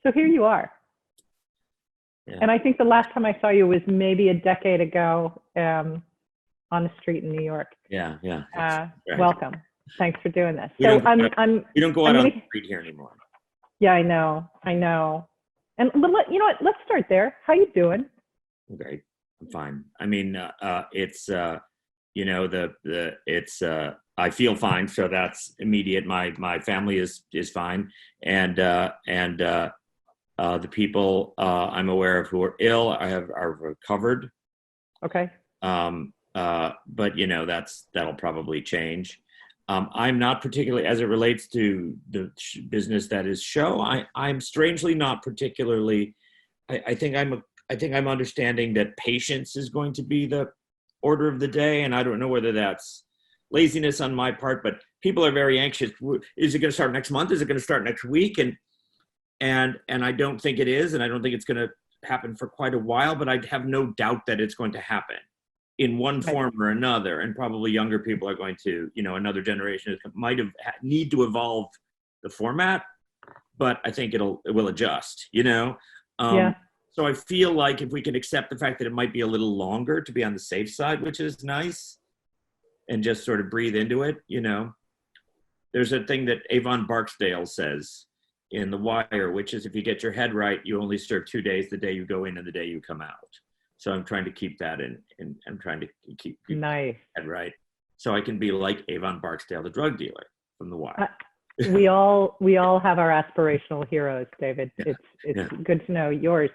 So here you are. Yeah. And I think the last time I saw you was maybe a decade ago on the street in New York. Yeah. Right. Right. Welcome. Thanks for doing this. We don't go out on the street here anymore. Yeah, I know. And you know what? Let's start there. How you doing? Great. I'm fine. I mean, it's I feel fine, so that's immediate. My family is fine, and the people I'm aware of who are ill are recovered. Okay. But that'll probably change. I'm not particularly, as it relates to the business that is show. I'm strangely not particularly. I think I'm understanding that patience is going to be the order of the day, and I don't know whether that's laziness on my part, but people are very anxious. Is it going to start next month? Is it going to start next week? And I don't think it is, and I don't think it's going to happen for quite a while. But I have no doubt that it's going to happen in one form or another, and probably younger people are going to, another generation need to evolve the format, but I think it will adjust. Yeah. So I feel like if we can accept the fact that it might be a little longer to be on the safe side, which is nice, and just sort of breathe into it, there's a thing that Avon Barksdale says in The Wire, which is if you get your head right, you only serve 2 days, the day you go in and the day you come out. So I'm trying to keep that in I'm trying to keep nice. Head right. So I can be like Avon Barksdale, the drug dealer from The Wire. We all have our aspirational heroes, David. Yeah. It's good to know yours.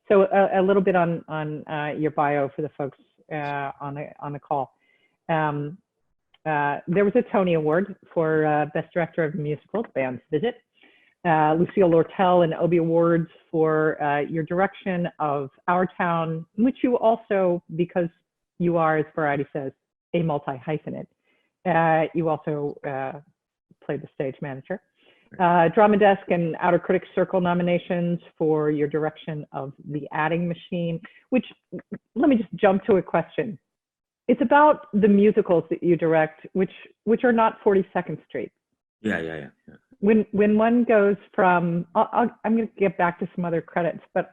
So a little bit on your bio for the folks on the call. There was a Tony Award for Best Director of a Musical, Band's Visit. Lucille Lortel and Obie Awards for your direction of Our Town, which you also, because you are, as Variety says, a multi-hyphenate, you also played the stage manager. Drama Desk and Outer Critics Circle nominations for your direction of The Adding Machine, which, let me just jump to a question. It's about the musicals that you direct, which are not 42nd Street. Yeah. When one goes from, I'm going to get back to some other credits, but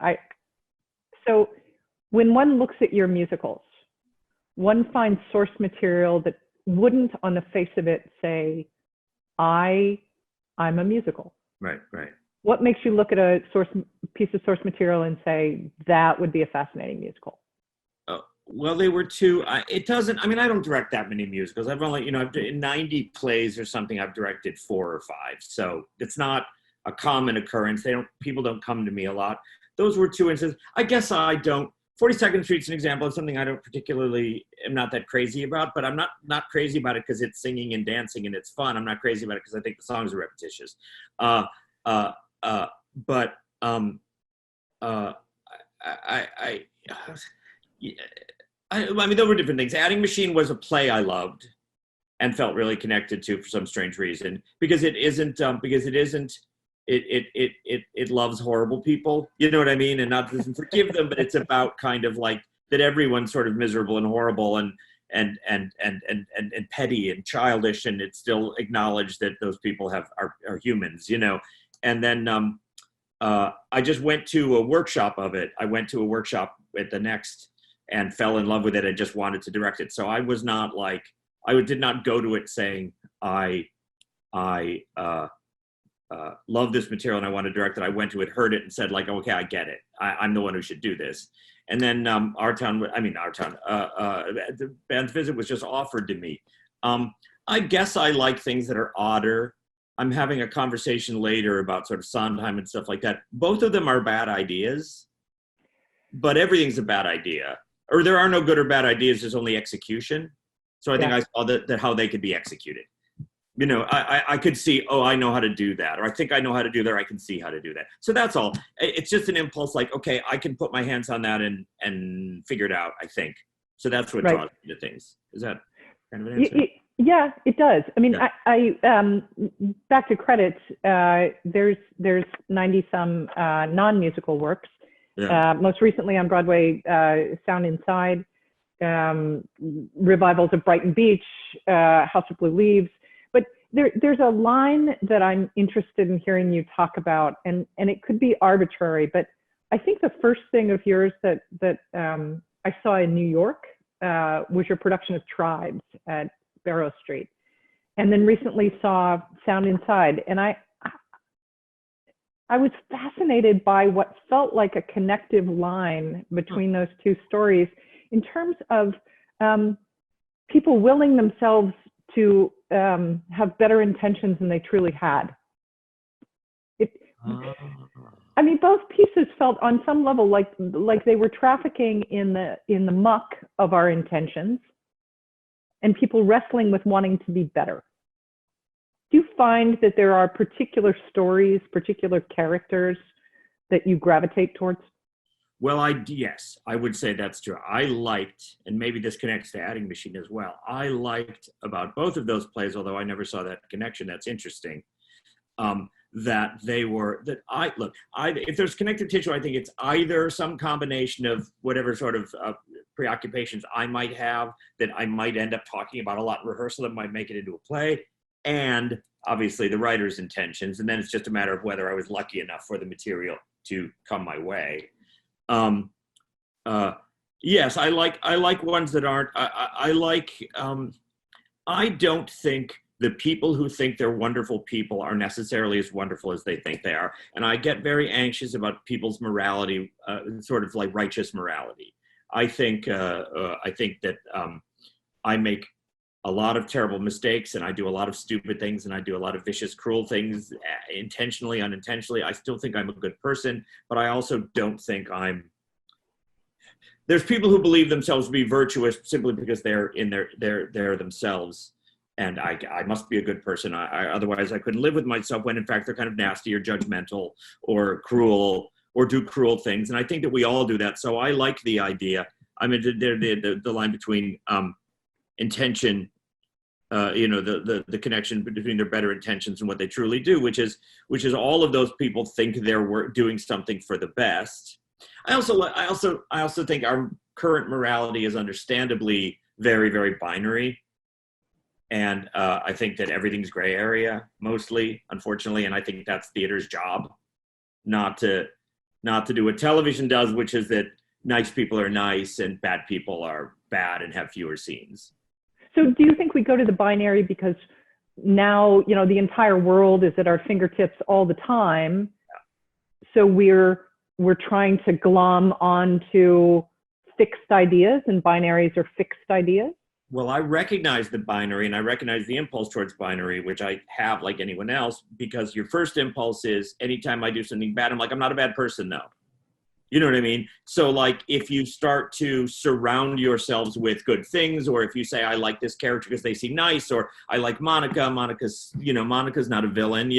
so when one looks at your musicals, one finds source material that wouldn't on the face of it say, I'm a musical. Right. What makes you look at a piece of source material and say, that would be a fascinating musical? Well, they were two. I don't direct that many musicals. I've only, in 90 plays or something, I've directed 4 or 5. So it's not a common occurrence. People don't come to me a lot. Those were 2 instances. I guess I don't. 42nd Street's an example of something I don't particularly am not that crazy about, but I'm not crazy about it because it's singing and dancing and it's fun. I'm not crazy about it because I think the songs are repetitious. There were different things. Adding Machine was a play I loved and felt really connected to for some strange reason, because it loves horrible people, you know what I mean, and not doesn't forgive them, but it's about kind of like that everyone's sort of miserable and horrible and petty and childish, and it's still acknowledged that those people are humans, And then I just went to a workshop of it. I went to a workshop at the Next and fell in love with it and just wanted to direct it. So I was not like, I did not go to it saying I love this material and I want to direct it. I went to it, heard it, and said like, okay, I get it. I'm the one who should do this. And then the Band's Visit was just offered to me. I guess I like things that are odder. I'm having a conversation later about sort of Sondheim and stuff like that. Both of them are bad ideas, but everything's a bad idea. Or there are no good or bad ideas, there's only execution. So I think I saw that how they could be executed. I could see, I know how to do that. Or I think I know how to do that, or I can see how to do that. So that's all. It's just an impulse like, okay, I can put my hands on that and figure it out, I think. So that's what draws me to things. Is that kind of an answer? Yeah, it does. I mean, I back to credits, there's 90 some non-musical works. Yeah. Most recently on Broadway, Sound Inside, revivals of Brighton Beach, House of Blue Leaves. But there's a line that I'm interested in hearing you talk about, and it could be arbitrary, but I think the first thing of yours that I saw in New York was your production of Tribes at Barrow Street, and then recently saw Sound Inside, and I was fascinated by what felt like a connective line between those two stories in terms of people willing themselves to have better intentions than they truly had. I mean, both pieces felt on some level like they were trafficking in the muck of our intentions and people wrestling with wanting to be better. Do you find that there are particular stories, particular characters that you gravitate towards? Well, yes, I would say that's true. I liked, and maybe this connects to Adding Machine as well, I liked about both of those plays, although I never saw that connection, that's interesting, that they were, if there's connective tissue, I think it's either some combination of whatever sort of preoccupations I might have that I might end up talking about a lot in rehearsal that might make it into a play, and obviously the writer's intentions, and then it's just a matter of whether I was lucky enough for the material to come my way. Yes, I like ones that aren't, I don't think the people who think they're wonderful people are necessarily as wonderful as they think they are. And I get very anxious about people's morality, sort of like righteous morality. I think that I make a lot of terrible mistakes, and I do a lot of stupid things, and I do a lot of vicious, cruel things, intentionally, unintentionally. I still think I'm a good person, but I also don't think there's people who believe themselves to be virtuous simply because they're themselves, and I must be a good person. Otherwise I couldn't live with myself, when in fact they're kind of nasty or judgmental or cruel or do cruel things. And I think that we all do that. So I like the idea. I mean, the line between intention, the connection between their better intentions and what they truly do, which is all of those people think they're doing something for the best. I also think our current morality is understandably very, very binary. And I think that everything's gray area mostly, unfortunately. And I think that's theater's job, not to do what television does, which is that nice people are nice and bad people are bad and have fewer scenes. So do you think we go to the binary because now, the entire world is at our fingertips all the time? Yeah. So we're trying to glom onto fixed ideas, and binaries are fixed ideas? Well, I recognize the binary, and I recognize the impulse towards binary, which I have like anyone else, because your first impulse is anytime I do something bad, I'm like, I'm not a bad person, though. You know what I mean? So like if you start to surround yourselves with good things, or if you say, I like this character because they seem nice, or I like Monica's not a villain,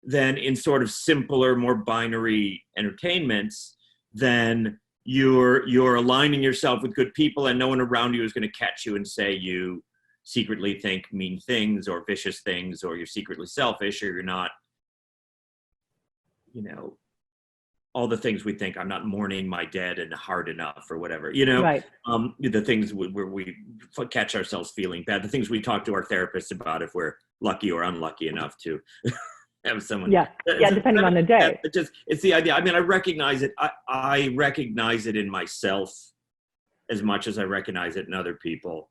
then in sort of simpler, more binary entertainments, then you're aligning yourself with good people, and no one around you is going to catch you and say you secretly think mean things or vicious things, or you're secretly selfish, or you're not, all the things we think. I'm not mourning my dead and hard enough, or whatever, Right. The things where we catch ourselves feeling bad, the things we talk to our therapist about if we're lucky or unlucky enough to have someone. Yeah, depending on the day. It's the idea. I mean, I recognize it. I recognize it in myself as much as I recognize it in other people.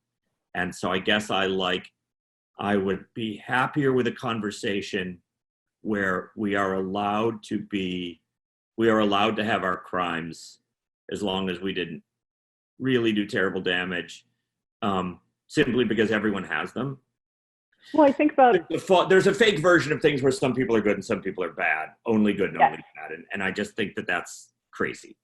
And so I guess I would be happier with a conversation where we are allowed to have our crimes, as long as we didn't really do terrible damage, simply because everyone has them. Well, I think about there's a fake version of things where some people are good and some people are bad, only good and only bad, and I just think that that's crazy.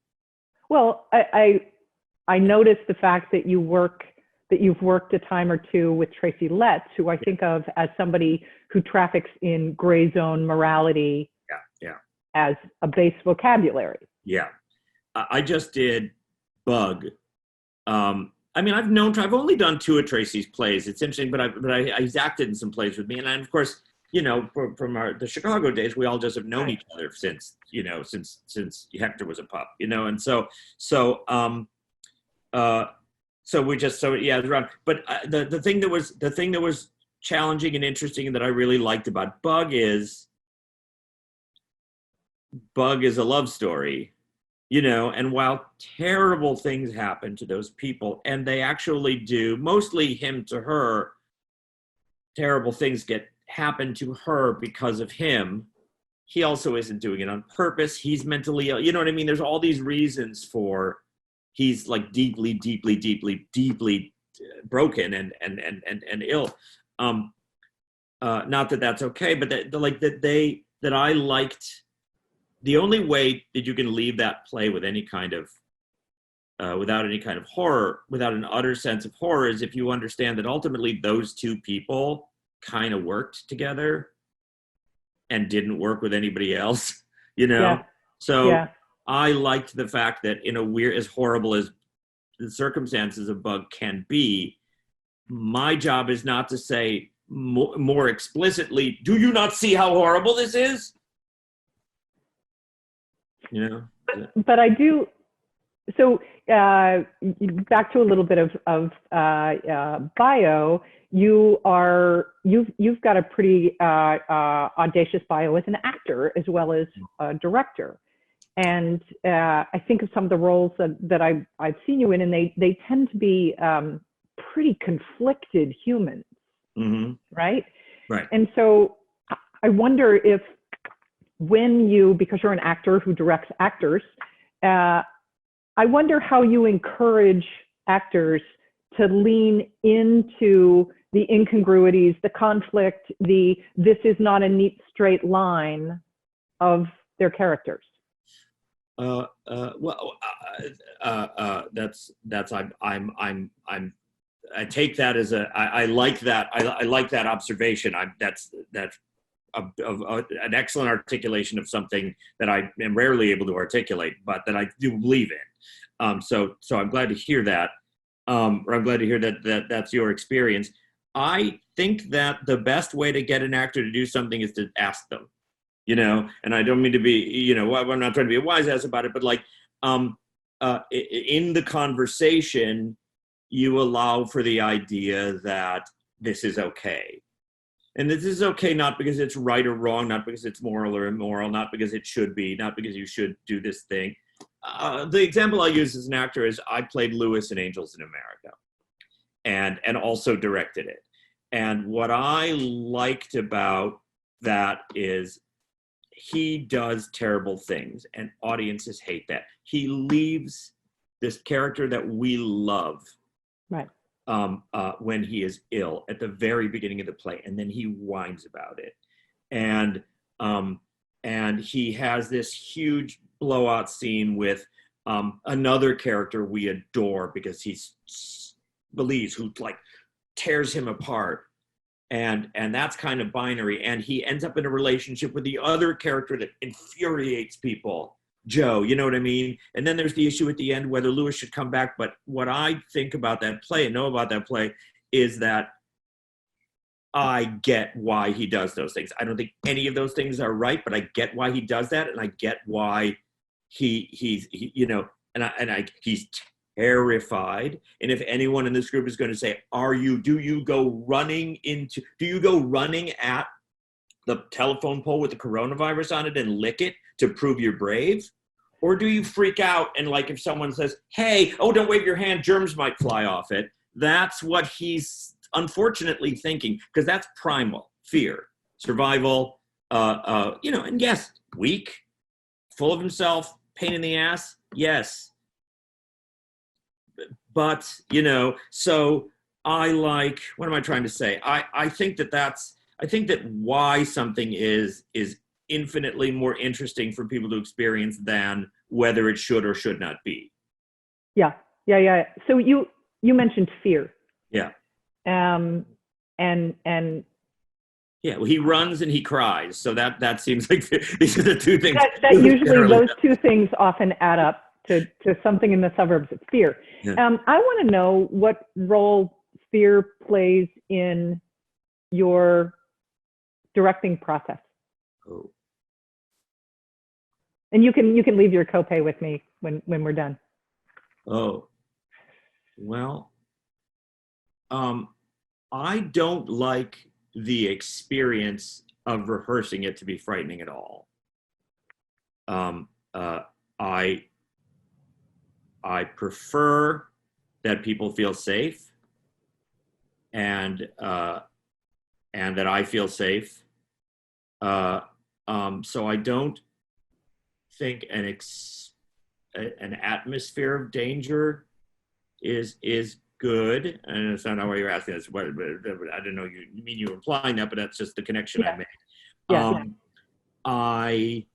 Well, I noticed the fact that you've worked a time or two with Tracy Letts, who I think of as somebody who traffics in gray zone morality as a base vocabulary. Yeah, I just did Bug. I mean, I've only done 2 of Tracy's plays. It's interesting, but he's acted in some plays with me. And of course, from the Chicago days, we all just have known each other since Hector was a pup, and so So we just so yeah, it's around. But the thing that was challenging and interesting and that I really liked about Bug is a love story, you know, and while terrible things happen to those people, and they actually do, mostly him to her, terrible things get happen to her because of him. He also isn't doing it on purpose. He's mentally ill. You know what I mean? There's all these reasons for he's like deeply, deeply, deeply, deeply broken and ill. Not that that's okay, but that I liked. The only way that you can leave that play with any kind of without any kind of horror, without an utter sense of horror, is if you understand that ultimately those two people kind of worked together and didn't work with anybody else, you know? Yeah. So Yeah. I liked the fact that in a weird, as horrible as the circumstances of Bug can be, my job is not to say more explicitly, do you not see how horrible this is? You know? But I do. So back to a little bit of bio. You've got a pretty audacious bio as an actor as well as a director, and I think of some of the roles that I've seen you in, and they tend to be pretty conflicted humans, Mm-hmm. right? Right. And so I wonder if when you, because you're an actor who directs actors, I wonder how you encourage actors to lean into the incongruities, the conflict, this is not a neat straight line of their characters. That's I take that as I like that. I like that observation. That's an excellent articulation of something that I am rarely able to articulate, but that I do believe in. So I'm glad to hear that, or I'm glad to hear that that's your experience. I think that the best way to get an actor to do something is to ask them, you know. And I don't mean to be, you know, I'm not trying to be a wise ass about it, but like, in the conversation, you allow for the idea that this is okay. And this is okay not because it's right or wrong, not because it's moral or immoral, not because it should be, not because you should do this thing. The example I use as an actor is I played Lewis in Angels in America and also directed it. And what I liked about that is he does terrible things and audiences hate that. He leaves this character that we love, right, when he is ill at the very beginning of the play, and then he whines about it, and he has this huge blowout scene with another character we adore because he believes, who like tears him apart, and that's kind of binary, and he ends up in a relationship with the other character that infuriates people, Joe, you know what I mean? And then there's the issue at the end whether Lewis should come back. But what I think about that play and know about that play is that I get why he does those things. I don't think any of those things are right, but I get why he does that, and I get why he's you know, he's terrified. And if anyone in this group is going to say, do you go running at the telephone pole with the coronavirus on it and lick it to prove you're brave? Or do you freak out and, like, if someone says, hey, oh, don't wave your hand, germs might fly off it? That's what he's unfortunately thinking, because that's primal fear, survival, you know, and yes, weak, full of himself, pain in the ass, yes. But, you know, so I like, what am I trying to say? I think that why something is infinitely more interesting for people to experience than whether it should or should not be. Yeah. So you mentioned fear. Yeah. And yeah, well, he runs and he cries. So that seems like these are the two things. That usually those two things often add up to something in the suburbs of fear. Yeah. I want to know what role fear plays in your directing process. Oh. And you can leave your copay with me when we're done. Oh, well, I don't like the experience of rehearsing it to be frightening at all. I prefer that people feel safe, and that I feel safe. So I don't think an atmosphere of danger is good. And it's not why you're asking this. But I don't know. You mean you were implying that, but that's just the connection I made. Yeah. I,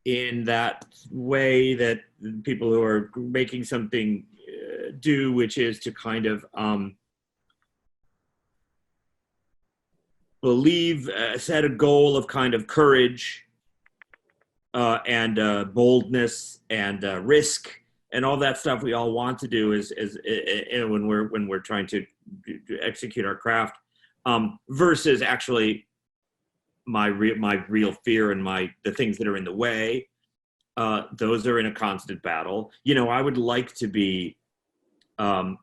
in that way that people who are making something do, which is to kind of set a goal of kind of courage and boldness and risk and all that stuff we all want to do is when we're trying to execute our craft, versus actually my real fear and the things that are in the way. Those are in a constant battle. I would like to be. When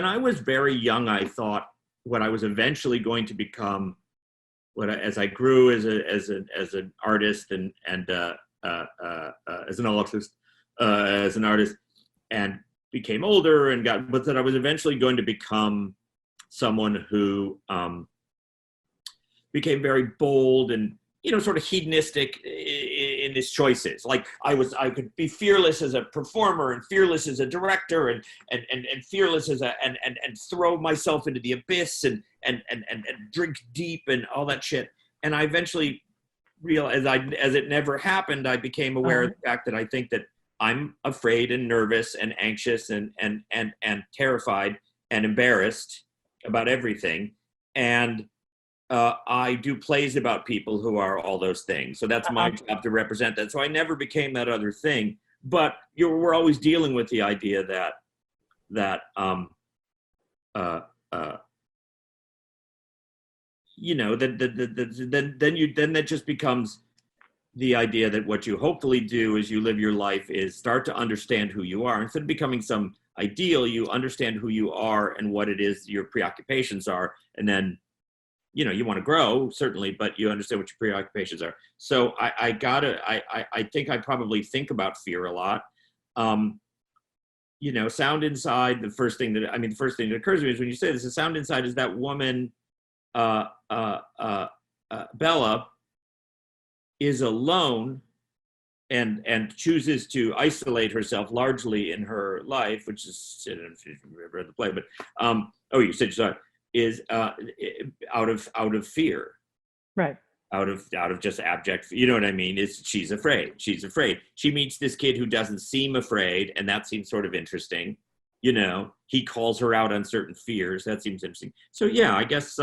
I was very young, I thought what I was eventually going to become, as I grew as an artist and as an artist, and became older but that I was eventually going to become someone who became very bold and sort of hedonistic in his choices. Like I could be fearless as a performer and fearless as a director and fearless as and throw myself into the abyss and drink deep and all that shit. And I eventually realized, as it never happened, I became aware of the fact that I think that I'm afraid and nervous and anxious and terrified and embarrassed about everything. And I do plays about people who are all those things. So that's my job to represent that. So I never became that other thing. But we're always dealing with the idea that then that just becomes the idea that what you hopefully do as you live your life is start to understand who you are. Instead of becoming some ideal, you understand who you are and what it is your preoccupations are. And then, you want to grow, certainly, but you understand what your preoccupations are. So I think I probably think about fear a lot. Sound inside, the first thing that occurs to me is when you say this, the sound inside is that woman, Bella, is alone and chooses to isolate herself largely in her life, which is, I don't know if you've read the play, but you said you saw it, is out of fear, right? Out of just abject, you know what I mean? She's afraid. She meets this kid who doesn't seem afraid, and that seems sort of interesting. He calls her out on certain fears. That seems interesting. So yeah, I guess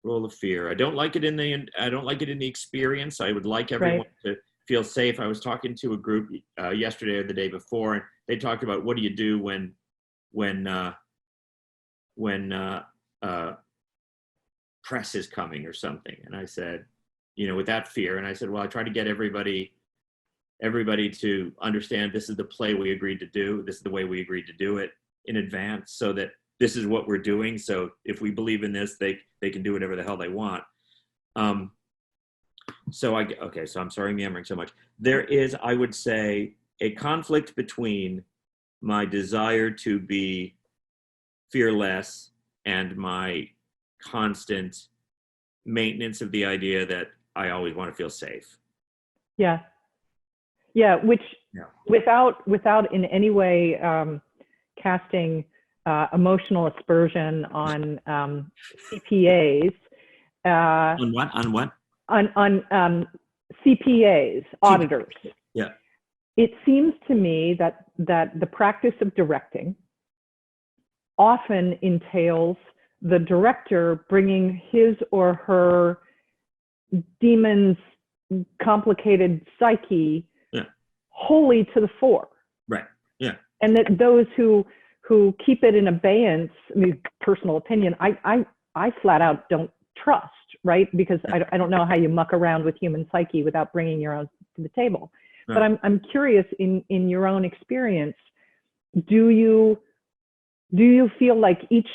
role of fear. I don't like it in the experience. I would like everyone to feel safe. I was talking to a group yesterday or the day before, and they talked about what do you do when press is coming or something. And I said, with that fear, and I said, well, I try to get everybody to understand this is the play we agreed to do. This is the way we agreed to do it in advance, so that this is what we're doing. So if we believe in this, they can do whatever the hell they want. So I'm sorry I'm yammering so much. There is, I would say, a conflict between my desire to be fearless and my constant maintenance of the idea that I always want to feel safe. Yeah. Which without in any way casting emotional aspersion on CPAs. On what? On CPAs, auditors. Yeah. It seems to me that the practice of directing often entails the director bringing his or her demon's complicated psyche wholly to the fore. Right. Yeah. And that those who keep it in abeyance, personal opinion, I flat out don't trust, right? Because I don't know how you muck around with human psyche without bringing your own to the table. Right. But I'm curious, in your own experience, do you do you feel like each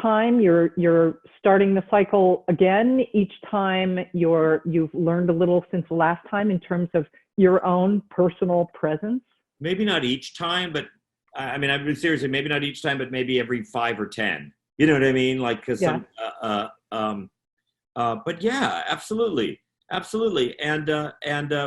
time you're starting the cycle again, each time you've learned a little since the last time in terms of your own personal presence? Maybe not each time, but I mean, I've been seriously, maybe not each time, but maybe every 5 or 10. You know what I mean? Like, because Yeah. but yeah, absolutely, absolutely. And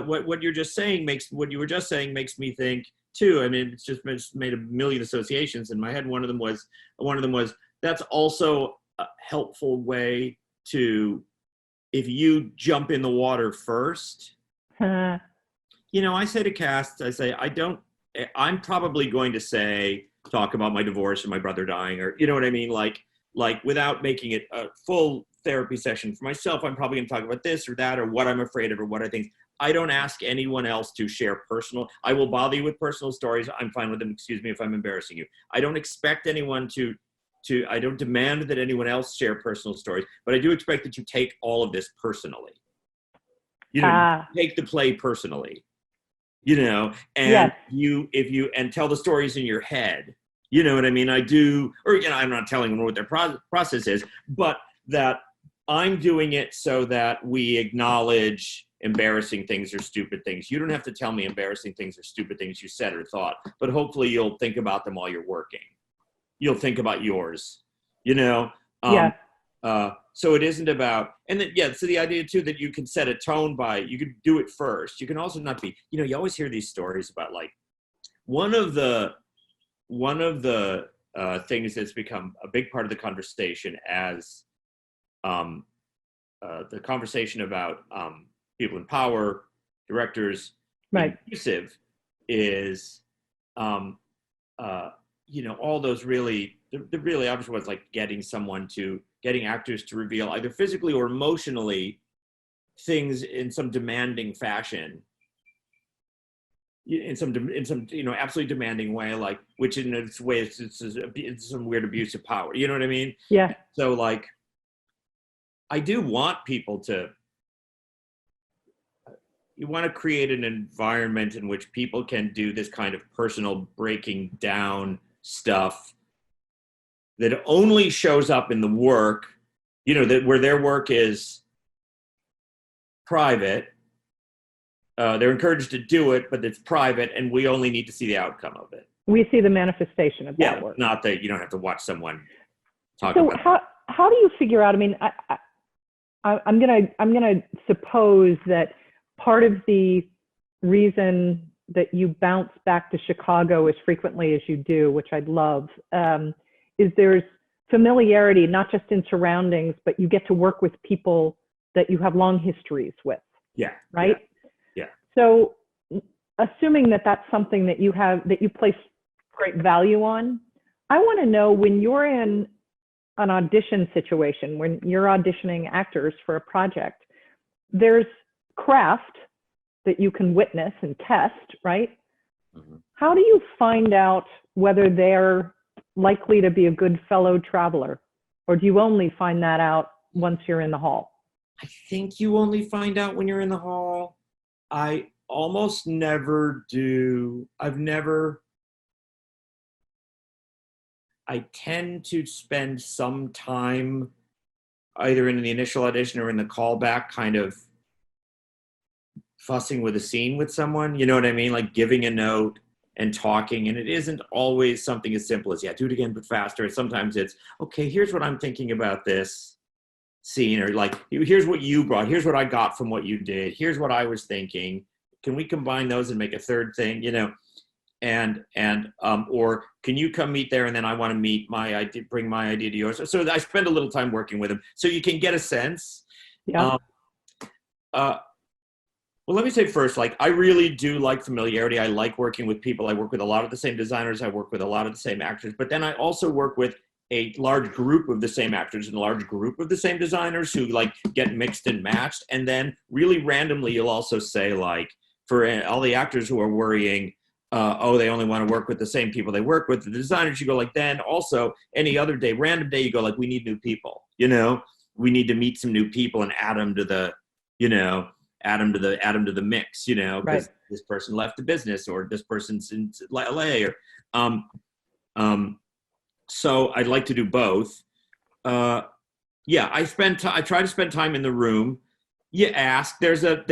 what you're just saying what you were just saying makes me think too. I mean, it's just made a million associations in my head. One of them was that's also a helpful way to, if you jump in the water first. You know, I say to casts, I'm probably going to talk about my divorce or my brother dying, or, you know what I mean? Like without making it a full therapy session for myself, I'm probably going to talk about this or that, or what I'm afraid of, or what I think. I don't ask anyone else to share I will bother you with personal stories. I'm fine with them. Excuse me if I'm embarrassing you. I don't expect anyone I don't demand that anyone else share personal stories, but I do expect that you take all of this personally. You know, you take the play personally. You know, and yes. and tell the stories in your head, you know what I mean? I do, or, you know, I'm not telling them what their process is, but that I'm doing it so that we acknowledge embarrassing things or stupid things. You don't have to tell me embarrassing things or stupid things you said or thought, but hopefully you'll think about them while you're working. You'll think about yours, you know? So it isn't about, and then, so the idea too, that you can set a tone you could do it first. You can also not be, you know, you always hear these stories about, like, one of the things that's become a big part of the conversation as the conversation about people in power, directors, right, abusive, is you know, all those really, the really obvious ones, like getting actors to reveal either physically or emotionally things in some demanding fashion, in some you know, absolutely demanding way, like, which in its way it's some weird abuse of power. You know what I mean? yeah. So, like, I do want people to. You want to create an environment in which people can do this kind of personal breaking down stuff that only shows up in the work, you know, that where their work is private. They're encouraged to do it, but it's private, and we only need to see the outcome of it. We see the manifestation of that work. Not that you don't have to watch someone talk so about. How do you figure out? I mean, I'm gonna suppose that part of the reason that you bounce back to Chicago as frequently as you do, which I'd love, is there's familiarity, not just in surroundings, but you get to work with people that you have long histories with. Yeah. Right? Yeah. So assuming that that's something that you place great value on, I want to know, when you're in an audition situation, when you're auditioning actors for a project, there's craft that you can witness and test, right? Mm-hmm. How do you find out whether they're likely to be a good fellow traveler? Or do you only find that out once you're in the hall? I think you only find out when you're in the hall. I almost never do. I tend to spend some time either in the initial audition or in the callback kind of fussing with a scene with someone, you know what I mean? Like giving a note and talking. And it isn't always something as simple as, do it again, but faster. Sometimes it's, okay, here's what I'm thinking about this scene, or like, here's what you brought. Here's what I got from what you did. Here's what I was thinking. Can we combine those and make a third thing, you know? Or can you come meet there, and then I want to meet bring my idea to yours. So I spend a little time working with them, so you can get a sense. Yeah. Well, let me say first, like, I really do like familiarity. I like working with people. I work with a lot of the same designers. I work with a lot of the same actors. But then I also work with a large group of the same actors and a large group of the same designers who, like, get mixed and matched. And then really randomly, you'll also say, like, for all the actors who are worrying, they only want to work with the same people they work with, the designers, you go, like, then also any other day, random day, you go, like, we need new people, you know? We need to meet some new people and add them to the, you know, add them to the mix, you know, because this person left the business, or this person's in LA, or So I'd like to do both. Yeah, I try to spend time in the room. You ask. There's a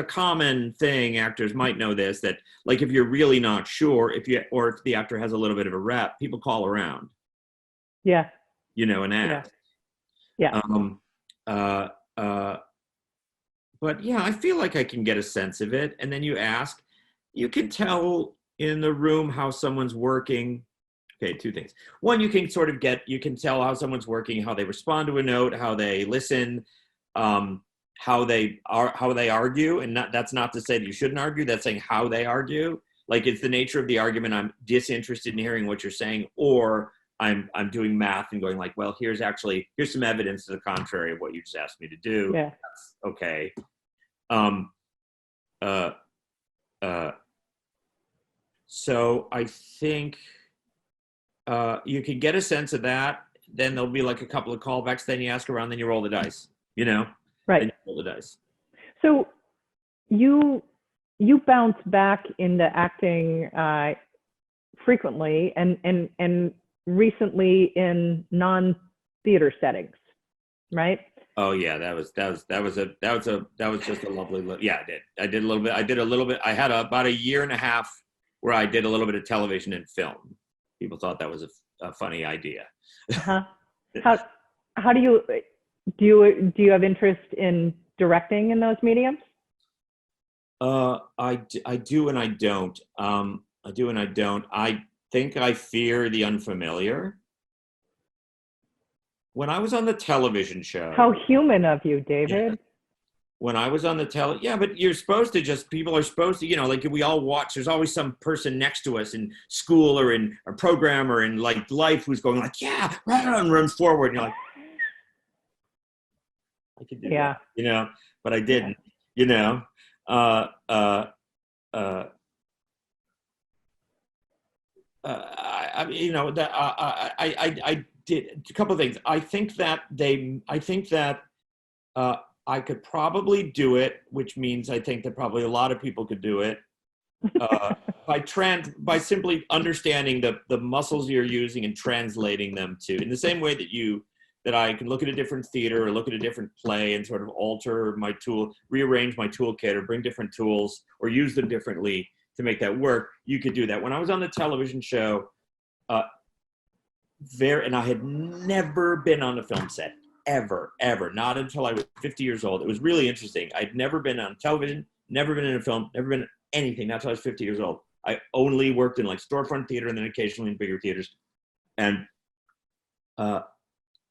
common thing. Actors might know this, that like if you're really not sure, if the actor has a little bit of a rep, people call around. Yeah. And ask. Yeah. But yeah, I feel like I can get a sense of it. And then you ask. You can tell in the room how someone's working. Okay, two things. One, you can tell how someone's working, how they respond to a note, how they listen, how they argue. And that's not to say that you shouldn't argue. That's saying how they argue. Like, it's the nature of the argument. I'm disinterested in hearing what you're saying, or I'm doing math and going like, well, here's some evidence to the contrary of what you just asked me to do. Yeah. That's okay. So I think you can get a sense of that. Then there'll be like a couple of callbacks. Then you ask around. Then you roll the dice. Right. Then you roll the dice. So you bounce back into acting frequently and recently in non-theater settings, right? Oh yeah, that was just a lovely. Yeah, I did a little bit. I had about a year and a half where I did a little bit of television and film. People thought that was a funny idea. Uh-huh. How do you have interest in directing in those mediums? I do and I don't. I do and I don't. I think I fear the unfamiliar. When I was on the television show. How human of you, David. Yeah. When I was on the yeah, but people are supposed to, like we all watch, there's always some person next to us in school or in a program or in like life who's going like, yeah, and runs forward. And you're like, I could do that, but I didn't, I did a couple of things. I think that I could probably do it, which means I think that probably a lot of people could do it by simply understanding the muscles you're using and translating them to, in the same way that I can look at a different theater or look at a different play and sort of alter my tool, rearrange my toolkit or bring different tools or use them differently to make that work. You could do that. When I was on the television show, and I had never been on a film set, ever, not until I was 50 years old. It was really interesting. I'd never been on television, never been in a film, never been in anything, not until I was 50 years old. I only worked in like storefront theater and then occasionally in bigger theaters. And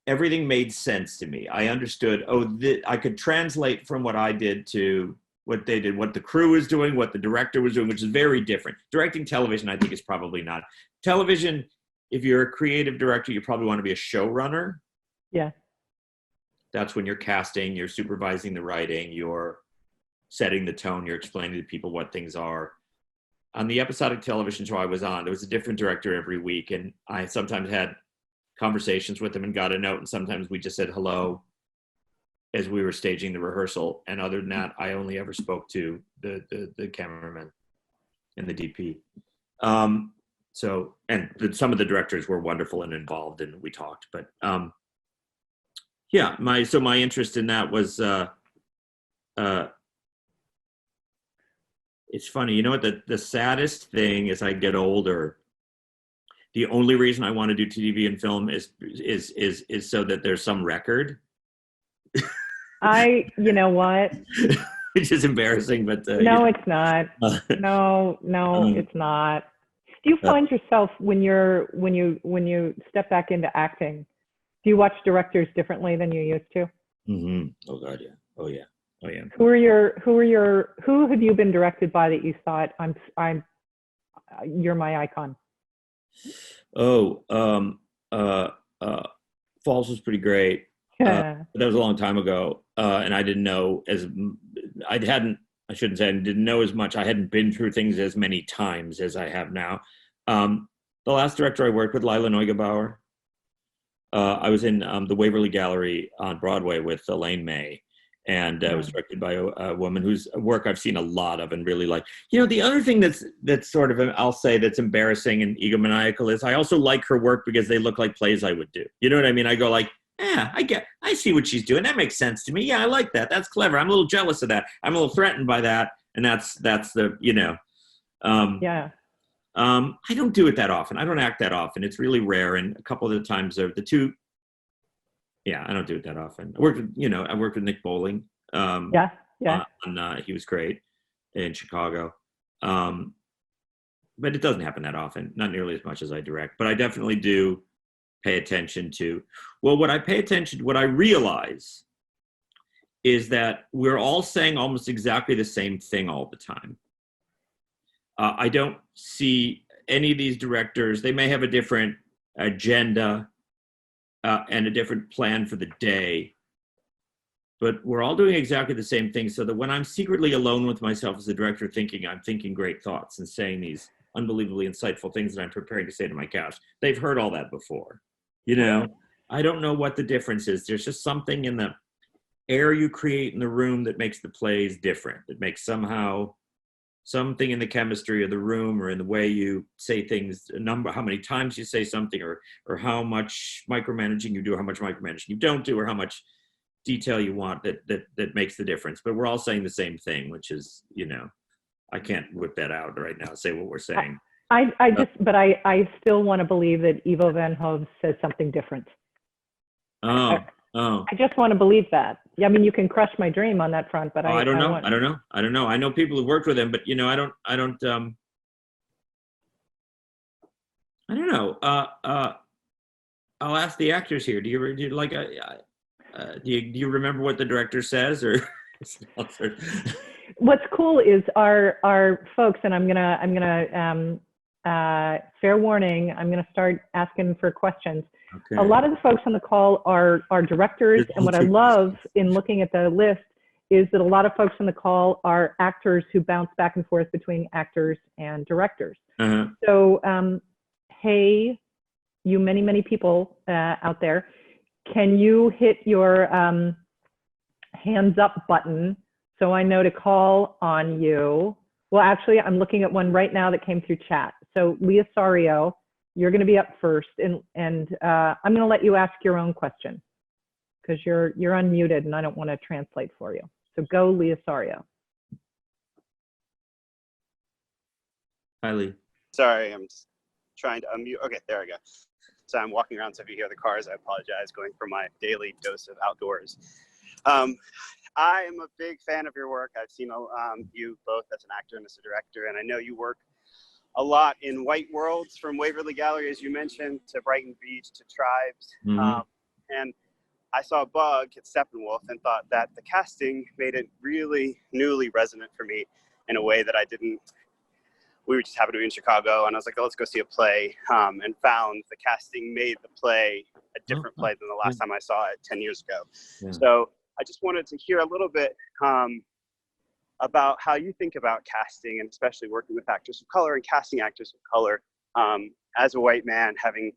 everything made sense to me. I understood, I could translate from what I did to what they did, what the crew was doing, what the director was doing, which is very different. Directing television, I think, is probably not. Television, if you're a creative director, you probably want to be a showrunner. Yeah. That's when you're casting, you're supervising the writing, you're setting the tone, you're explaining to people what things are. On the episodic television show I was on, there was a different director every week, and I sometimes had conversations with him and got a note, and sometimes we just said hello as we were staging the rehearsal. And other than that, I only ever spoke to the cameraman and the DP. Some of the directors were wonderful and involved, and we talked. But my interest in that was it's funny, what the saddest thing as I get older, the only reason I want to do TV and film is so that there's some record. You know what? Which is embarrassing, but no, it's not. No, it's not. Do you find yourself when you step back into acting, do you watch directors differently than you used to? Mm-hmm. Oh God, yeah. Oh yeah. Who have you been directed by that you thought you're my icon? Oh, Falls was pretty great. That was a long time ago, and I didn't know I didn't know as much. I hadn't been through things as many times as I have now. The last director I worked with, Lila Neugebauer, I was in the Waverly Gallery on Broadway with Elaine May, and it was directed by a woman whose work I've seen a lot of and really like. You know, the other thing that's sort of, I'll say, that's embarrassing and egomaniacal is I also like her work because they look like plays I would do. You know what I mean? I go like, yeah, I see what she's doing. That makes sense to me. Yeah, I like that. That's clever. I'm a little jealous of that. I'm a little threatened by that. And that's the, you know. I don't do it that often. I don't act that often. It's really rare. And a couple of the times are the two. Yeah, I don't do it that often. I worked with Nick Bowling. He was great in Chicago. But it doesn't happen that often, not nearly as much as I direct. But I definitely do pay attention to, what I realize is that we're all saying almost exactly the same thing all the time. I don't see any of these directors. They may have a different agenda and a different plan for the day, but we're all doing exactly the same thing, so that when I'm secretly alone with myself as a director I'm thinking great thoughts and saying these unbelievably insightful things that I'm preparing to say to my couch, they've heard all that before. You know, I don't know what the difference is. There's just something in the air you create in the room that makes the plays different. That makes somehow something in the chemistry of the room or in the way you say things, how many times you say something, or how much micromanaging you do, or how much micromanaging you don't do, or how much detail you want that makes the difference. But we're all saying the same thing, which is, you know, I can't whip that out right now, say what we're saying. I still want to believe that Ivo Van Hove says something different. I just want to believe that. Yeah, I mean, you can crush my dream on that front, but I don't know. I don't know. I know people who've worked with him, but you know, I don't know. I'll ask the actors here. Do you remember what the director says, or? What's cool is our folks, and I'm gonna fair warning, I'm gonna start asking for questions. Okay. A lot of the folks on the call are directors, and what I love in looking at the list is that a lot of folks on the call are actors who bounce back and forth between actors and directors. Uh-huh. So, hey, you many people out there, can you hit your hands up button so I know to call on you? Well, actually, I'm looking at one right now that came through chat. So Leah Sario, you're going to be up first, and I'm going to let you ask your own question because you're unmuted and I don't want to translate for you. So go, Leah Sario. Hi, Lee. Sorry, I'm just trying to unmute. Okay, there we go. So I'm walking around, so if you hear the cars, I apologize, going for my daily dose of outdoors. I am a big fan of your work. I've seen you both as an actor and as a director, and I know you work a lot in white worlds, from Waverly Gallery, as you mentioned, to Brighton Beach, to Tribes. Mm-hmm. And I saw Bug at Steppenwolf and thought that the casting made it really newly resonant for me in a way that I didn't. We were just happened to be in Chicago, and I was like, oh, let's go see a play, and found the casting made the play a different play than the last time I saw it 10 years ago. Yeah. So I just wanted to hear a little bit about how you think about casting, and especially working with actors of color and casting actors of color, as a white man, having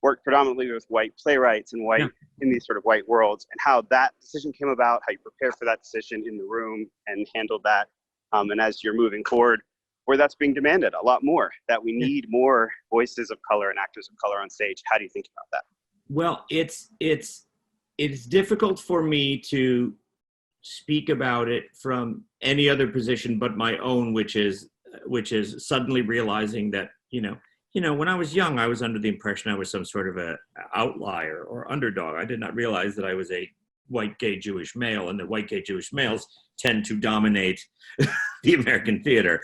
worked predominantly with white playwrights and white in these sort of white worlds, and how that decision came about, how you prepared for that decision in the room and handled that, and as you're moving forward, where that's being demanded a lot more, that we need more voices of color and actors of color on stage. How do you think about that? Well, it's difficult for me to speak about it from any other position but my own, which is suddenly realizing that, you know, when I was young, I was under the impression I was some sort of a outlier or underdog. I did not realize that I was a white gay Jewish male, and that white gay Jewish males tend to dominate the American theater.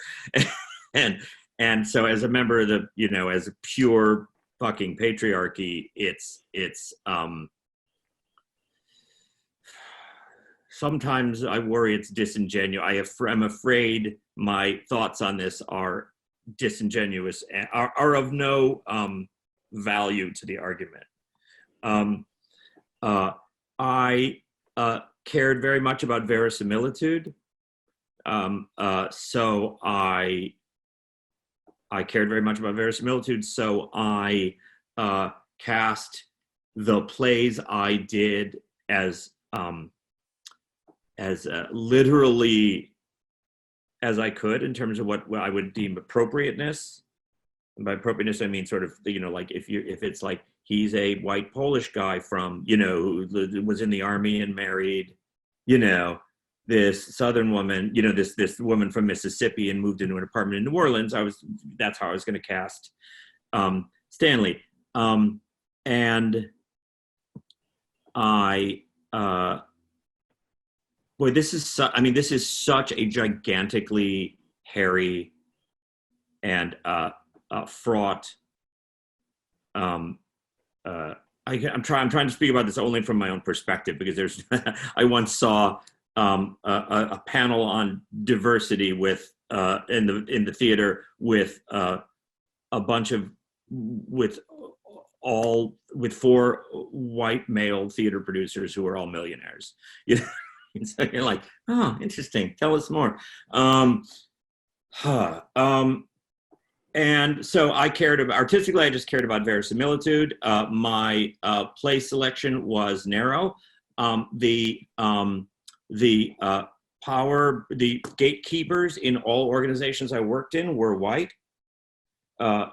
And so as a member of the, you know, as a pure fucking patriarchy, it's sometimes I worry it's disingenuous. I'm afraid my thoughts on this are disingenuous, are of no value to the argument. I cared very much about verisimilitude. So I cared very much about verisimilitude. So I cast the plays I did as literally as I could in terms of what I would deem appropriateness. And by appropriateness, I mean sort of, like if it's like he's a white Polish guy from, who was in the army and married, this Southern woman, this woman from Mississippi and moved into an apartment in New Orleans. That's how I was going to cast Stanley. And this is such a gigantically hairy and fraught. I'm trying to speak about this only from my own perspective, because I once saw a panel on diversity with in the theater with four white male theater producers who are all millionaires. So you're like, oh, interesting. Tell us more. And so artistically, I just cared about verisimilitude. My play selection was narrow. The gatekeepers in all organizations I worked in were white. I'm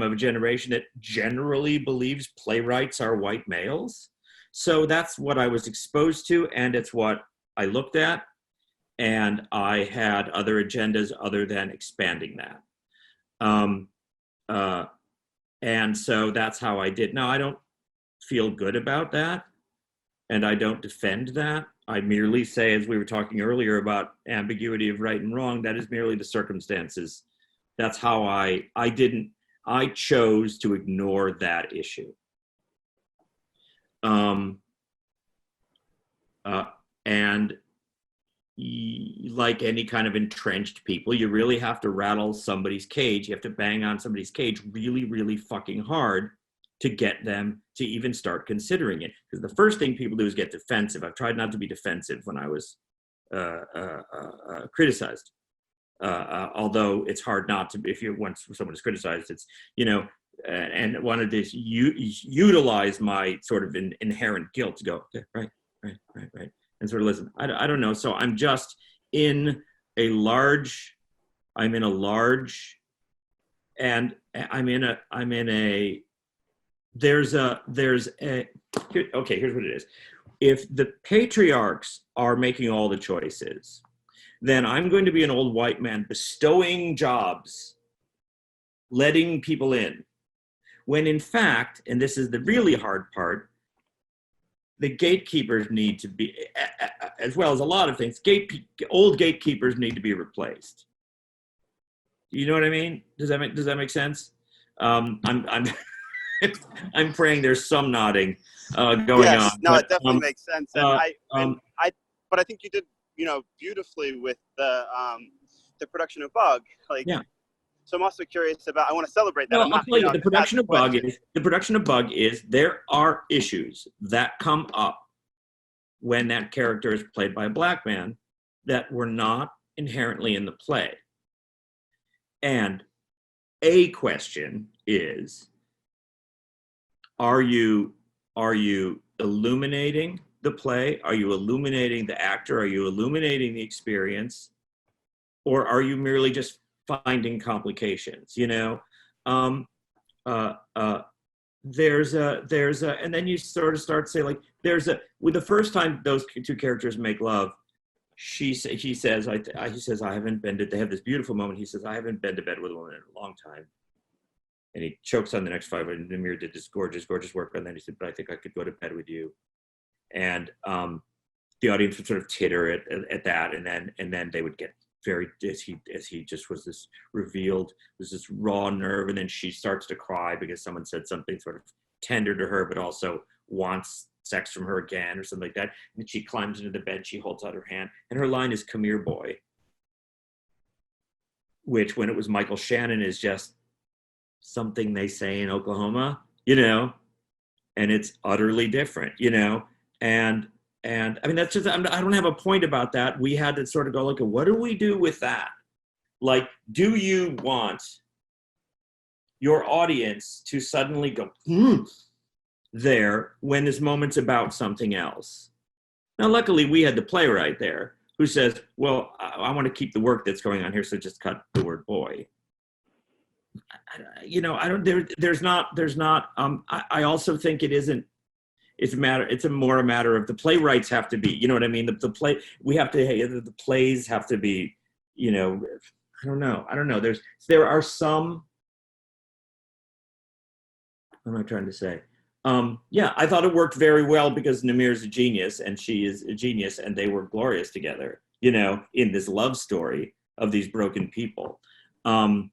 of a generation that generally believes playwrights are white males. So that's what I was exposed to, and it's what I looked at. And I had other agendas other than expanding that. And so that's how I did. Now, I don't feel good about that, and I don't defend that. I merely say, as we were talking earlier about ambiguity of right and wrong, that is merely the circumstances. That's how I chose to ignore that issue. And like any kind of entrenched people, you really have to rattle somebody's cage. You have to bang on somebody's cage really, really fucking hard to get them to even start considering it. Because the first thing people do is get defensive. I've tried not to be defensive when I was criticized. Although it's hard not to, once someone is criticized, it's, and wanted to utilize my sort of inherent guilt to go, okay, right. And sort of listen, I don't know. So I'm just here's what it is. If the patriarchs are making all the choices, then I'm going to be an old white man bestowing jobs, letting people in. When in fact, and this is the really hard part, the gatekeepers need to be, as well as a lot of things, old gatekeepers need to be replaced. You know what I mean? Does that make sense? I'm I'm praying there's some nodding going on. No, it definitely makes sense. And but I think you did, beautifully with the production of Bug. So I'm also curious about. I want to celebrate that. Well, I'll tell you, the production of Bug is there are issues that come up when that character is played by a black man that were not inherently in the play. And a question is, are you illuminating the play? Are you illuminating the actor? Are you illuminating the experience? Or are you merely just finding complications, there's a, and then you sort of start to say, like, with the first time those two characters make love, he says, I haven't been to, they have this beautiful moment. He says, I haven't been to bed with a woman in a long time. And he chokes on the next 5 minutes. Namir did this gorgeous, gorgeous work. And then he said, but I think I could go to bed with you. And the audience would sort of titter at that. And then they would get very, as he just was this revealed, was this raw nerve, and then she starts to cry because someone said something sort of tender to her, but also wants sex from her again or something like that. And she climbs into the bed, she holds out her hand, and her line is "Come here, boy," which, when it was Michael Shannon, is just something they say in Oklahoma, and it's utterly different, And I mean, that's just, I don't have a point about that. We had to sort of go, like, what do we do with that? Like, do you want your audience to suddenly go there when this moment's about something else? Now, luckily, we had the playwright there who says, well, I want to keep the work that's going on here, so just cut the word boy. I also think it isn't, it's more a matter of the playwrights have to be, you know what I mean? The plays have to be, I don't know. There are some, what am I trying to say? I thought it worked very well because Namir's a genius and she is a genius, and they were glorious together, in this love story of these broken people. And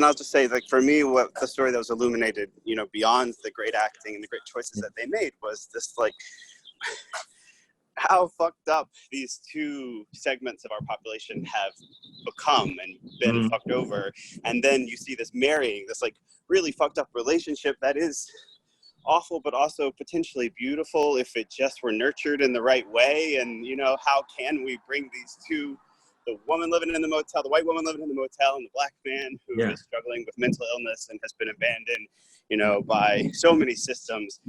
I'll just say, for me, what the story that was illuminated, beyond the great acting and the great choices that they made was this, how fucked up these two segments of our population have become and been fucked over. And then you see this marrying, this really fucked up relationship that is awful, but also potentially beautiful if it just were nurtured in the right way. And, how can we bring these two, the woman living in the motel, the white woman living in the motel, and the black man who is struggling with mental illness and has been abandoned, by so many systems,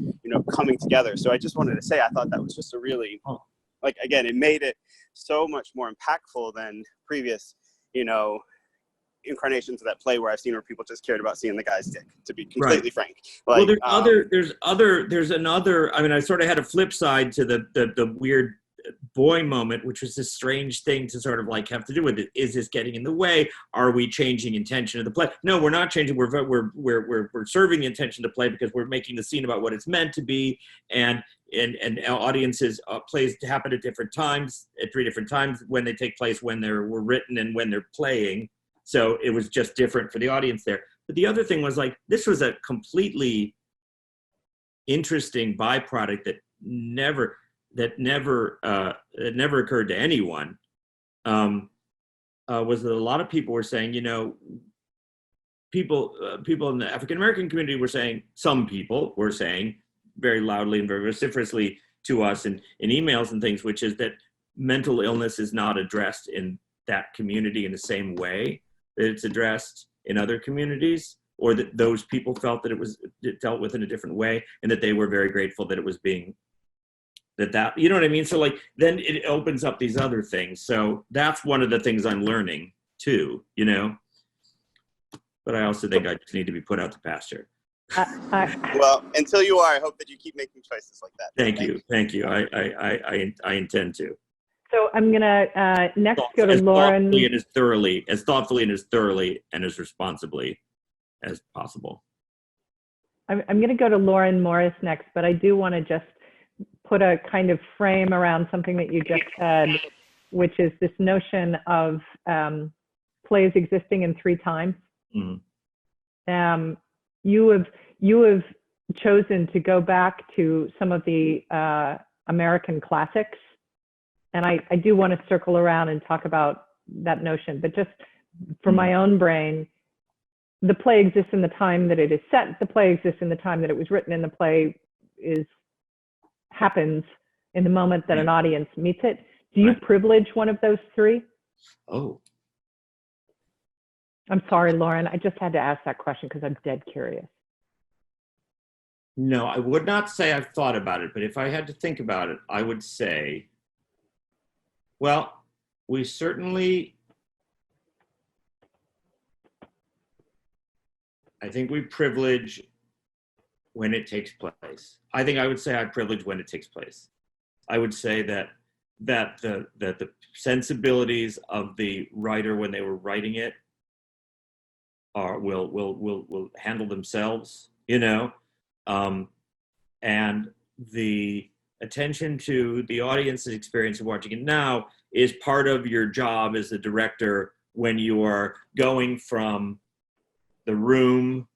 coming together. So I just wanted to say, I thought that was just a really, again, it made it so much more impactful than previous, incarnations of that play where I've seen where people just cared about seeing the guy's dick, to be completely frank. There's another, I sort of had a flip side to the weird boy moment, which was this strange thing to sort of have to do with it. Is this getting in the way? Are we changing intention of the play? No, we're not changing. We're serving the intention of the play because we're making the scene about what it's meant to be, and audiences plays happen at different times, at 3 different times when they take place, when they were written and when they're playing. So it was just different for the audience there. But the other thing was this was a completely interesting byproduct that never occurred to anyone, was that a lot of people were saying, people in the African-American community were saying, some people were saying very loudly and very vociferously to us in emails and things, which is that mental illness is not addressed in that community in the same way that it's addressed in other communities, or that those people felt that it dealt with in a different way, and that they were very grateful that it was being that you know what I mean? So then it opens up these other things. So that's one of the things I'm learning too, but I also think I just need to be put out to pasture. Well, until you are, I hope that you keep making choices like that. Thank you. I intend to. So I'm gonna next go to Lauren. As thoughtfully and as thoroughly and as responsibly as possible. I'm going to go to Lauren Morris next, but I do want to just put a kind of frame around something that you just said, which is this notion of plays existing in 3 times. You have chosen to go back to some of the American classics, and I do want to circle around and talk about that notion, but just for my own brain, the play exists in the time that it is set, the play exists in the time that it was written, and the play happens in the moment that an audience meets it. Do you privilege one of those 3? Oh. I'm sorry, Lauren. I just had to ask that question because I'm dead curious. No, I would not say I've thought about it, but if I had to think about it, I would say, well, we certainly, I think we privilege when it takes place. I think I would say I privilege when it takes place. I would say that the sensibilities of the writer when they were writing it will handle themselves, and the attention to the audience's experience of watching it now is part of your job as a director when you are going from the room,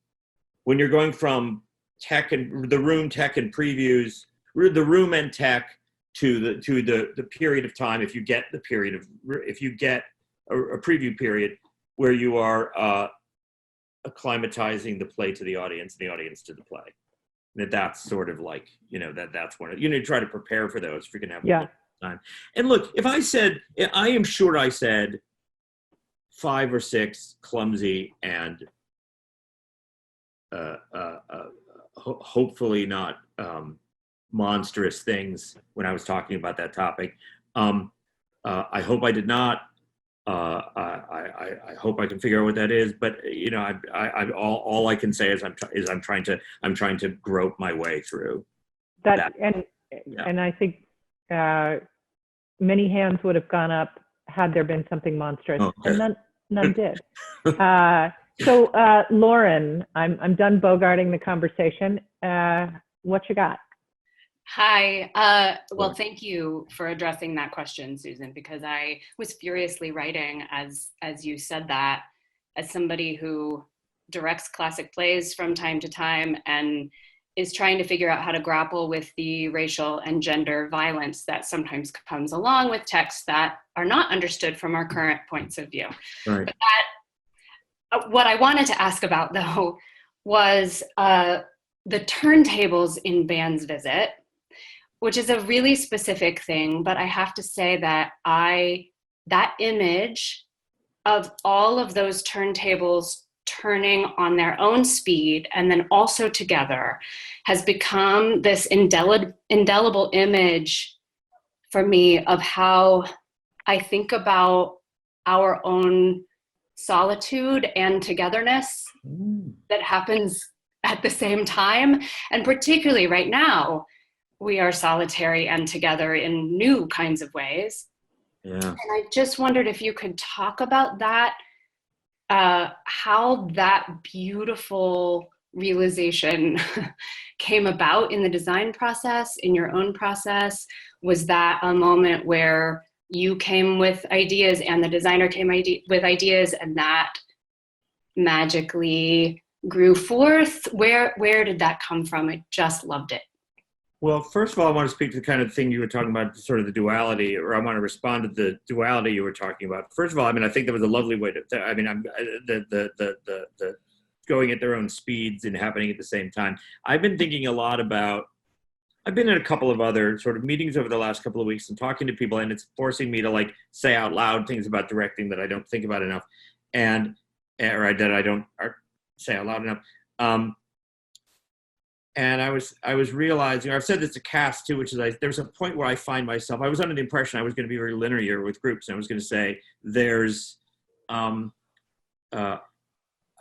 when you're going from tech and previews, the room and tech to the period of time. If you get a preview period where you are acclimatizing the play to the audience, and the audience to the play. That's sort of that's one of, try to prepare for those if you're gonna have time. And look, if I am sure I said 5 or 6 clumsy and hopefully not monstrous things when I was talking about that topic. I hope I did not. I hope I can figure out what that is. But you know, all I can say is I'm trying to grope my way through that. And I think many hands would have gone up had there been something monstrous, and none did. So Lauren, I'm done bogarting the conversation. What you got? Hi. Well, thank you for addressing that question, Susan, because I was furiously writing as you said that, as somebody who directs classic plays from time to time and is trying to figure out how to grapple with the racial and gender violence that sometimes comes along with texts that are not understood from our current points of view. Right. But what I wanted to ask about, though, was the turntables in Band's Visit, which is a really specific thing, but I have to say that that image of all of those turntables turning on their own speed and then also together has become this indelible image for me of how I think about our own solitude and togetherness that happens at the same time. And particularly right now, we are solitary and together in new kinds of ways. Yeah. And I just wondered if you could talk about that, how that beautiful realization came about in the design process, in your own process. Was that a moment where you came with ideas and the designer came with ideas and that magically grew forth? Where did that come from? I just loved it. Well, first of all, I want to speak to the kind of thing you were talking about, sort of the duality, or I want to respond to the duality you were talking about. First of all, I mean, I think that was a lovely way to, I mean, the going at their own speeds and happening at the same time. I've been thinking a lot about, I've been in a couple of other sort of meetings over the last couple of weeks and talking to people, and it's forcing me to like say out loud things about directing that I don't think about enough, or that I don't say out loud enough. And I was realizing, I've said this to Cass too, which is there's a point where I find myself, I was under the impression I was going to be very linear with groups. And I was going to say,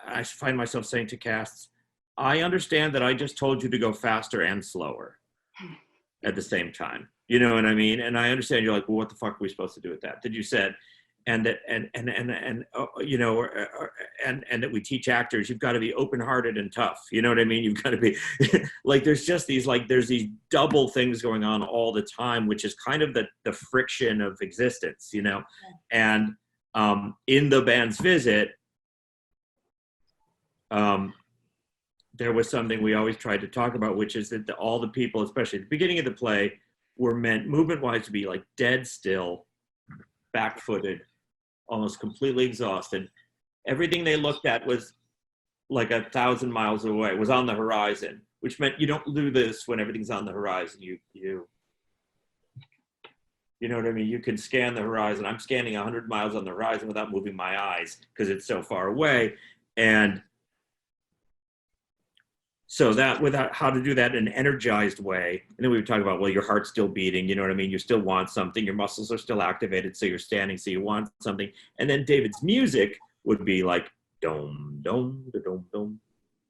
I find myself saying to Cass, I understand that I just told you to go faster and slower at the same time. You know what I mean? And I understand you're like, well, what the fuck are we supposed to do with that? That you said, and that, you know, and that we teach actors, you've got to be open-hearted and tough. You know what I mean? You've got to be like, there's just these, like, there's these double things going on all the time, which is kind of the friction of existence, you know? And in the Band's Visit, there was something we always tried to talk about, which is that all the people, especially at the beginning of the play, were meant movement-wise to be like dead still, back-footed, almost completely exhausted. Everything they looked at was like 1,000 miles away, was on the horizon, which meant you don't do this when everything's on the horizon. You know what I mean? You can scan the horizon. I'm scanning 100 miles on the horizon without moving my eyes because it's so far away. And so that, without how to do that in an energized way, and then we would talk about, well, your heart's still beating, you know what I mean? You still want something, your muscles are still activated, so you're standing, so you want something. And then David's music would be like, dom, dom, da, dom, dom,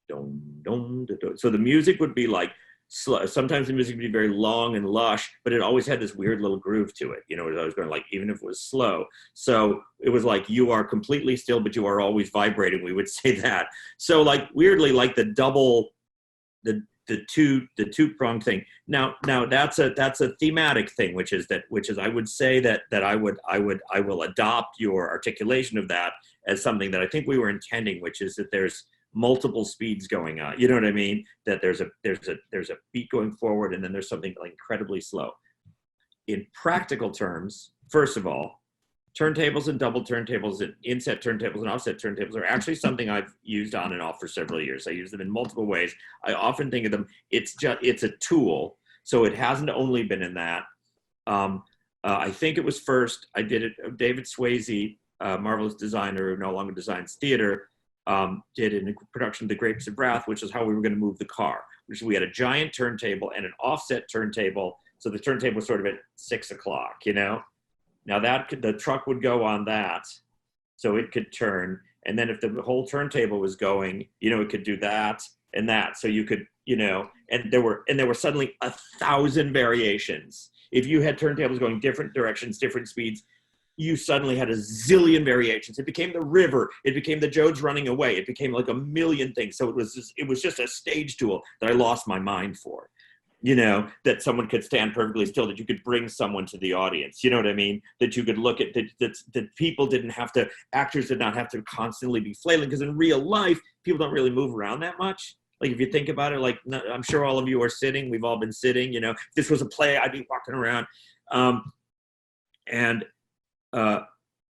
dom, dom, da, dom. So the music would be like, slow. Sometimes the music would be very long and lush, but it always had this weird little groove to it, you know, I was going like, even if it was slow. So it was like, you are completely still, but you are always vibrating, we would say that. So like, weirdly, like the double, the two-pronged thing. Now that's a thematic thing, which is I would say that I will adopt your articulation of that as something that I think we were intending, which is that there's multiple speeds going on. You know what I mean? That there's a beat going forward, and then there's something like incredibly slow. In practical terms, first of all, turntables and double turntables and inset turntables and offset turntables are actually something I've used on and off for several years. I use them in multiple ways. I often think of them, it's a tool. So it hasn't only been in that. I think it was first, I did it, David Swayze, marvelous designer who no longer designs theater, did in the production of The Grapes of Wrath, which is how we were going to move the car, which we had a giant turntable and an offset turntable. So the turntable was sort of at 6 o'clock, you know? Now the truck would go on that, so it could turn. And then if the whole turntable was going, you know, it could do that and that. So you could, you know, and there were suddenly 1,000 variations. If you had turntables going different directions, different speeds, you suddenly had a zillion variations. It became the river. It became the Jodes running away. It became like a million things. So it was just a stage tool that I lost my mind for. You know, that someone could stand perfectly still, that you could bring someone to the audience. You know what I mean? That you could look at, that people didn't have to, actors did not have to constantly be flailing, because in real life, people don't really move around that much. Like if you think about it, like I'm sure all of you are sitting, we've all been sitting, you know, if this was a play, I'd be walking around.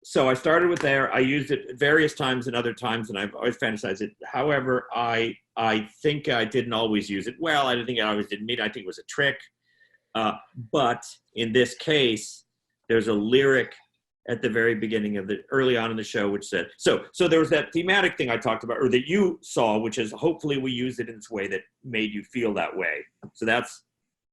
So I started with there. I used it at various times and other times, and I've always fantasized it. However, I think I didn't always use it well. I didn't think I always didn't mean it. I think it was a trick. But in this case, there's a lyric at the very beginning of early on in the show, which said, so there was that thematic thing I talked about, or that you saw, which is hopefully we used it in this way that made you feel that way. So that's,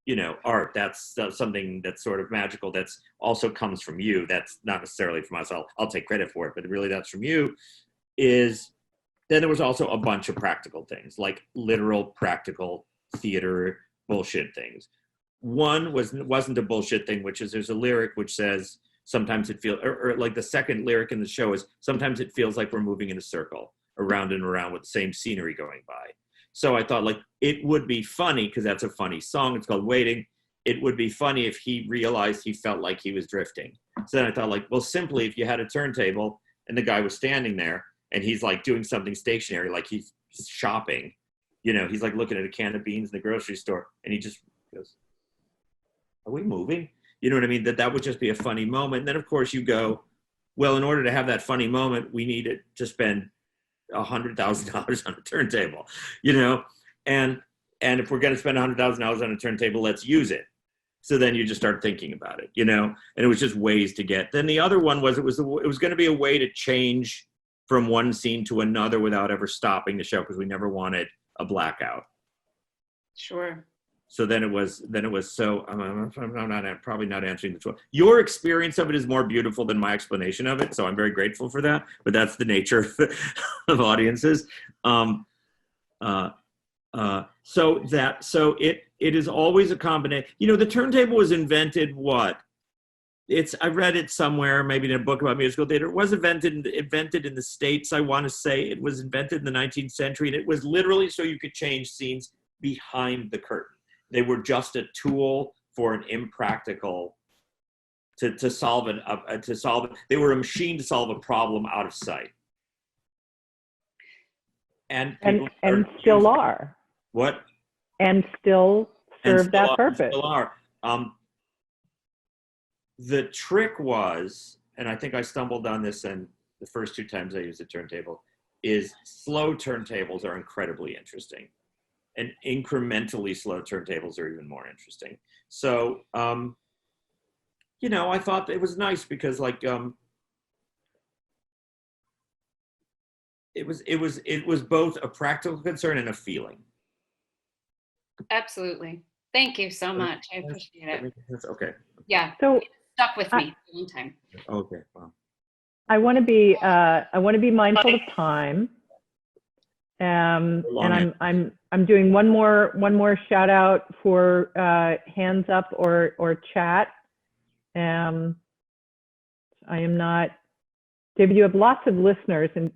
you know, art. That's something that's sort of magical. That's also comes from you. That's not necessarily from us. I'll take credit for it, but really that's from you. Then there was also a bunch of practical things, like literal practical theater bullshit things. One wasn't a bullshit thing, which is there's a lyric which says, sometimes it feels, or like the second lyric in the show is, sometimes it feels like we're moving in a circle around and around with the same scenery going by. So I thought, like, it would be funny, because that's a funny song. It's called Waiting. It would be funny if he realized he felt like he was drifting. So then I thought, like, well, simply if you had a turntable and the guy was standing there and he's like doing something stationary, like he's shopping, you know, he's like looking at a can of beans in the grocery store, and he just goes, are we moving? You know what I mean? That would just be a funny moment. And then of course you go, well, in order to have that funny moment, we needed to spend $100,000 on a turntable, you know? And if we're going to spend $100,000 on a turntable, let's use it. So then you just start thinking about it, you know? And it was just ways to get. Then the other one was, it was going to be a way to change from one scene to another without ever stopping the show, because we never wanted a blackout. Sure. So then it was so, I'm probably not answering this well. Your experience of it is more beautiful than my explanation of it, so I'm very grateful for that, but that's the nature of audiences. So it is always a combination. You know, the turntable was invented, I read it somewhere, maybe in a book about musical theater. It was invented in the States, I want to say. It was invented in the 19th century, and it was literally so you could change scenes behind the curtain. They were just a tool for an impractical, to solve they were a machine to solve a problem out of sight. And still are. What? And still serve that purpose. Still are. The trick was, and I think I stumbled on this and the first 2 times I used a turntable, is slow turntables are incredibly interesting. And incrementally slow turntables are even more interesting. So, you know, I thought it was nice because, like, it was both a practical concern and a feeling. Absolutely. Thank you so much. I appreciate it. That's okay. Yeah. So it stuck with me for a long time. Okay. Wow. I want to be mindful of time. And I'm doing one more shout out for hands up or chat. I am not, David, you have lots of listeners, and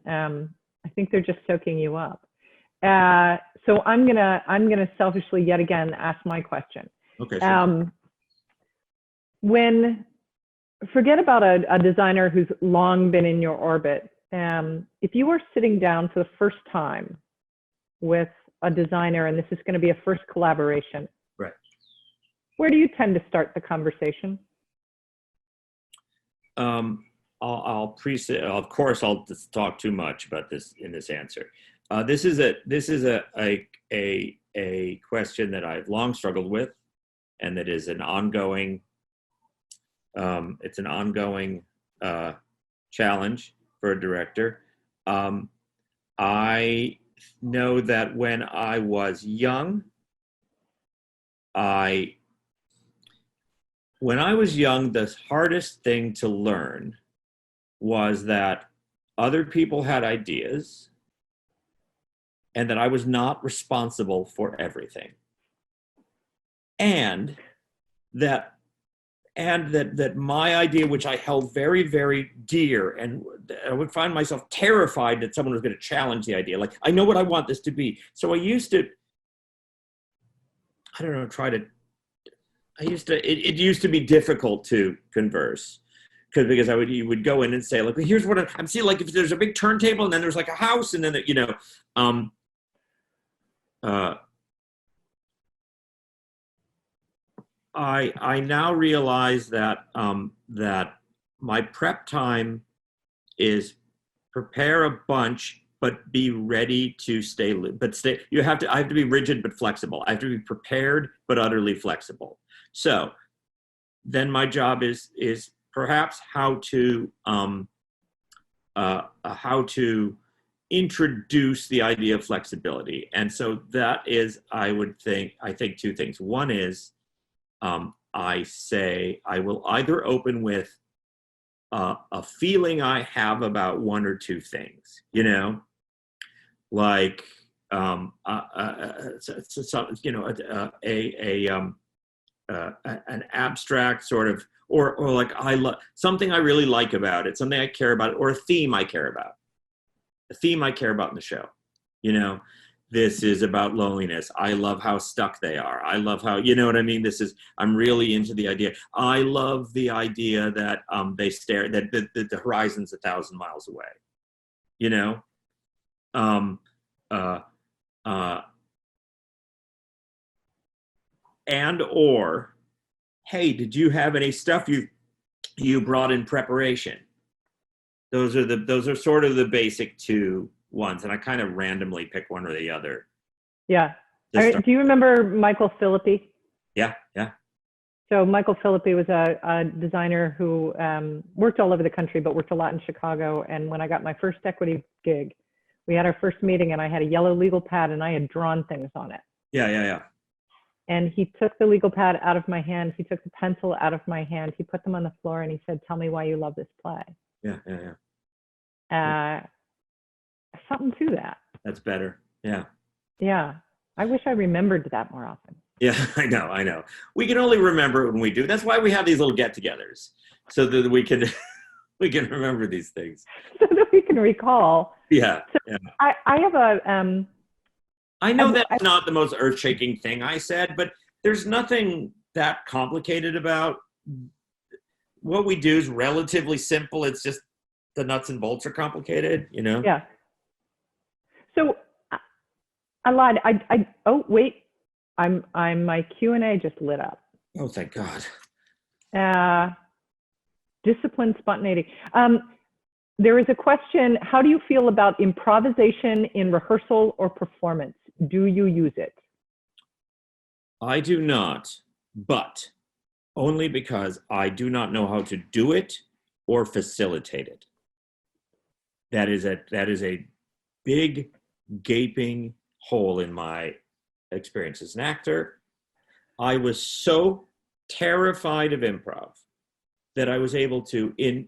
I think they're just soaking you up. So I'm gonna selfishly yet again ask my question. Okay. Sure. Forget about a designer who's long been in your orbit. If you were sitting down for the first time with a designer, and this is going to be a first collaboration, right? Where do you tend to start the conversation? Of course, I'll just talk too much about this in this answer. This is a question that I've long struggled with, and that is an ongoing. It's an ongoing challenge for a director. I know that when I was young, the hardest thing to learn was that other people had ideas and that I was not responsible for everything. And that my idea, which I held very, very dear, and I would find myself terrified that someone was going to challenge the idea. Like, I know what I want this to be. So I used to, I don't know, it used to be difficult to converse because you would go in and say, like, well, here's what I'm seeing, like, if there's a big turntable and then there's like a house and then, I now realize that that my prep time is prepare a bunch, but be ready to stay. I have to be rigid but flexible. I have to be prepared but utterly flexible. So then my job is perhaps how to introduce the idea of flexibility. And so that is, I think two things. One is, I say I will either open with a feeling I have about one or two things, like an abstract sort of, or like something I really like about it, something I care about, or a theme I care about, in the show. This is about loneliness. I love how stuck they are. I love how, what I mean? I'm really into the idea. I love the idea that they stare, that the horizon's 1,000 miles away, and or, hey, did you have any stuff you brought in preparation? Those are sort of the basic two ones, and I kind of randomly pick one or the other. Yeah. Do you remember Michael Philippi? Yeah. So Michael Philippi was a designer who worked all over the country, but worked a lot in Chicago. And when I got my first equity gig, we had our first meeting, and I had a yellow legal pad, and I had drawn things on it. Yeah. And he took the legal pad out of my hand. He took the pencil out of my hand. He put them on the floor, and he said, "Tell me why you love this play." Yeah. Something to that. That's better. Yeah. Yeah. I wish I remembered that more often. Yeah, I know. We can only remember it when we do. That's why we have these little get-togethers, so that we can remember these things. So that we can recall. Yeah. So yeah. I have a. I know that's not the most earth-shaking thing I said, but there's nothing that complicated about what we do. Is relatively simple. It's just the nuts and bolts are complicated, Yeah. So I lied. Oh wait, my Q&A just lit up. Oh, thank God. Discipline, spontaneity. There is a question. How do you feel about improvisation in rehearsal or performance? Do you use it? I do not, but only because I do not know how to do it or facilitate it. That is a big gaping hole in my experience as an actor. I was so terrified of improv that I was able to, in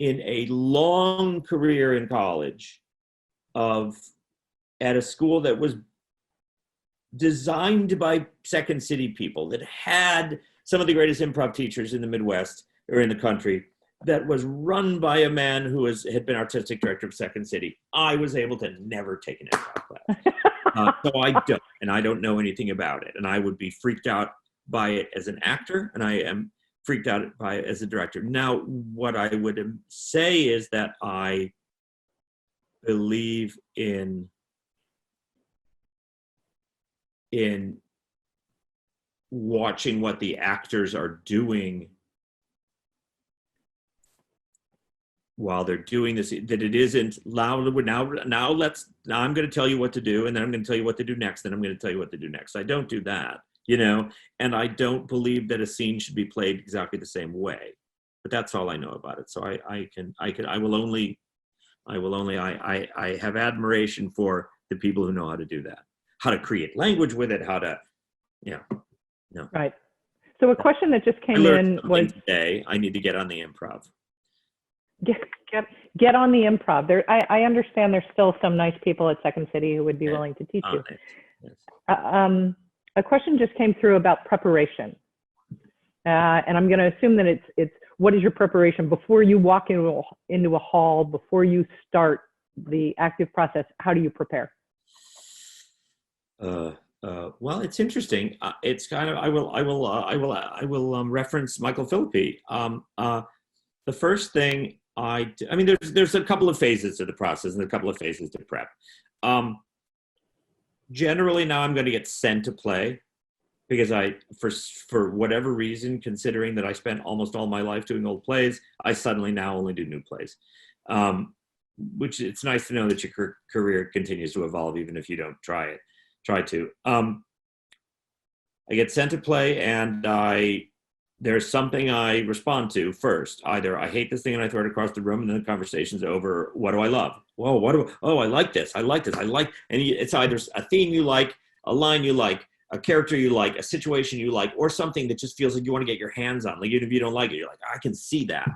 a long career in college, at a school that was designed by Second City people, that had some of the greatest improv teachers in the Midwest or in the country, that was run by a man who had been artistic director of Second City. I was able to never take an improv class. So I don't know anything about it. And I would be freaked out by it as an actor, and I am freaked out by it as a director. Now, what I would say is that I believe in watching what the actors are doing while they're doing this, that it isn't loud. Now I'm going to tell you what to do, and then I'm going to tell you what to do next, then I'm going to tell you what to do next. I don't do that, and I don't believe that a scene should be played exactly the same way, but that's all I know about it. So I I will only, I have admiration for the people who know how to do that, how to create language with it, how to, yeah, no. Right. So a question that just I came learned in was, today, I need to get on the improv. get on the improv. There, I understand there's still some nice people at Second City who would be willing to teach you. Yes. A question just came through about preparation. And I'm going to assume that it's what is your preparation before you walk into a hall, before you start the active process? How do you prepare? Well, it's interesting. It's kind of, I will reference Michael Philippi. The first thing I mean, there's a couple of phases to the process and a couple of phases to prep. Generally now I'm going to get sent to play because for whatever reason, considering that I spent almost all my life doing old plays, I suddenly now only do new plays. Which it's nice to know that your career continues to evolve even if you don't try to. I get sent to play and there's something I respond to first. Either I hate this thing and I throw it across the room and then the conversation's over. What do I love? Whoa, I like this. And it's either a theme you like, a line you like, a character you like, a situation you like, or something that just feels like you want to get your hands on. Like even if you don't like it, you're like, I can see that.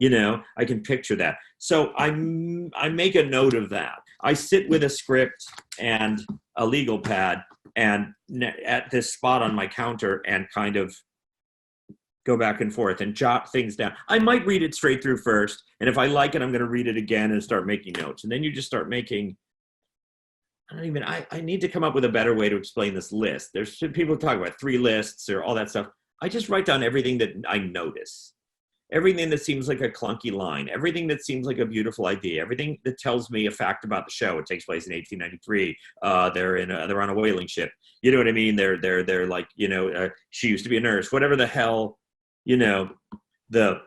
I can picture that. So I make a note of that. I sit with a script and a legal pad and at this spot on my counter and kind of go back and forth and jot things down. I might read it straight through first. And if I like it, I'm going to read it again and start making notes. And then you just start making, I need to come up with a better way to explain this list. There's people talk about 3 lists or all that stuff. I just write down everything that I notice. Everything that seems like a clunky line, everything that seems like a beautiful idea, everything that tells me a fact about the show. It takes place in 1893. They're on a whaling ship. You know what I mean? They're like, she used to be a nurse. Whatever the hell, the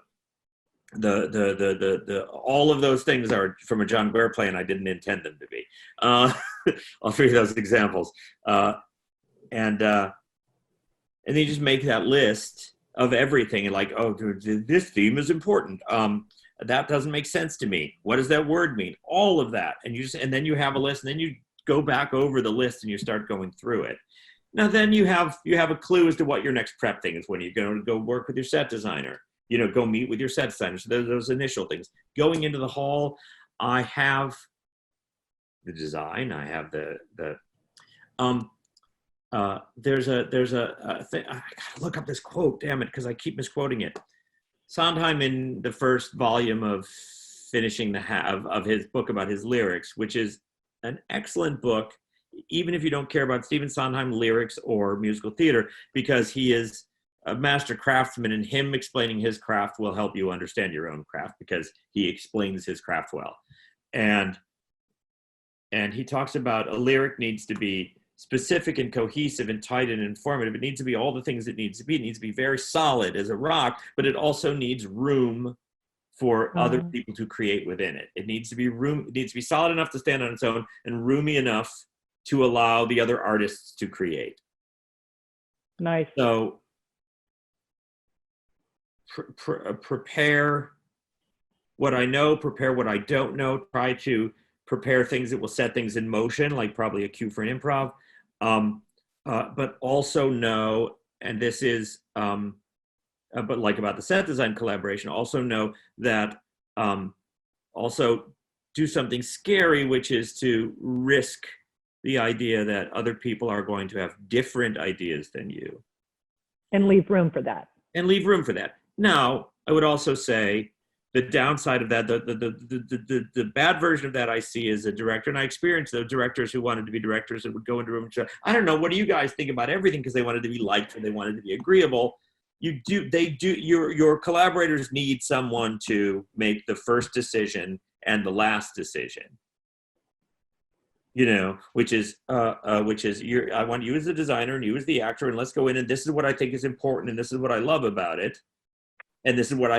all of those things are from a John Guare play, and I didn't intend them to be. All 3 of those examples, and then you just make that list of everything and like, oh, this theme is important. That doesn't make sense to me. What does that word mean? All of that. And then you have a list and then you go back over the list and you start going through it. Now, then you have a clue as to what your next prep thing is when you're going to go work with your set designer, go meet with your set designer. So those initial things. Going into the hall, I have the design. I have there's a thing. I gotta look up this quote, damn it, because I keep misquoting it. Sondheim, in the first volume of finishing of his book about his lyrics, which is an excellent book, even if you don't care about Stephen Sondheim lyrics or musical theater, because he is a master craftsman, and him explaining his craft will help you understand your own craft because he explains his craft well. And he talks about a lyric needs to be specific and cohesive and tight and informative. It needs to be all the things it needs to be. It needs to be very solid as a rock, but it also needs room for other people to create within it. It needs to be solid enough to stand on its own and roomy enough to allow the other artists to create. Nice. So prepare what I know, prepare what I don't know, try to prepare things that will set things in motion, like probably a cue for an improv. But also know, and this is, but like about the set design collaboration, also know that also do something scary, which is to risk the idea that other people are going to have different ideas than you. And leave room for that. Now, I would also say the downside of that, the bad version of that I see as a director, and I experienced those directors who wanted to be directors and would go into a room and say, I don't know, what do you guys think about everything? Because they wanted to be liked or they wanted to be agreeable. Your collaborators need someone to make the first decision and the last decision. Which is I want you as the designer and you as the actor, and let's go in and this is what I think is important and this is what I love about it. And this is what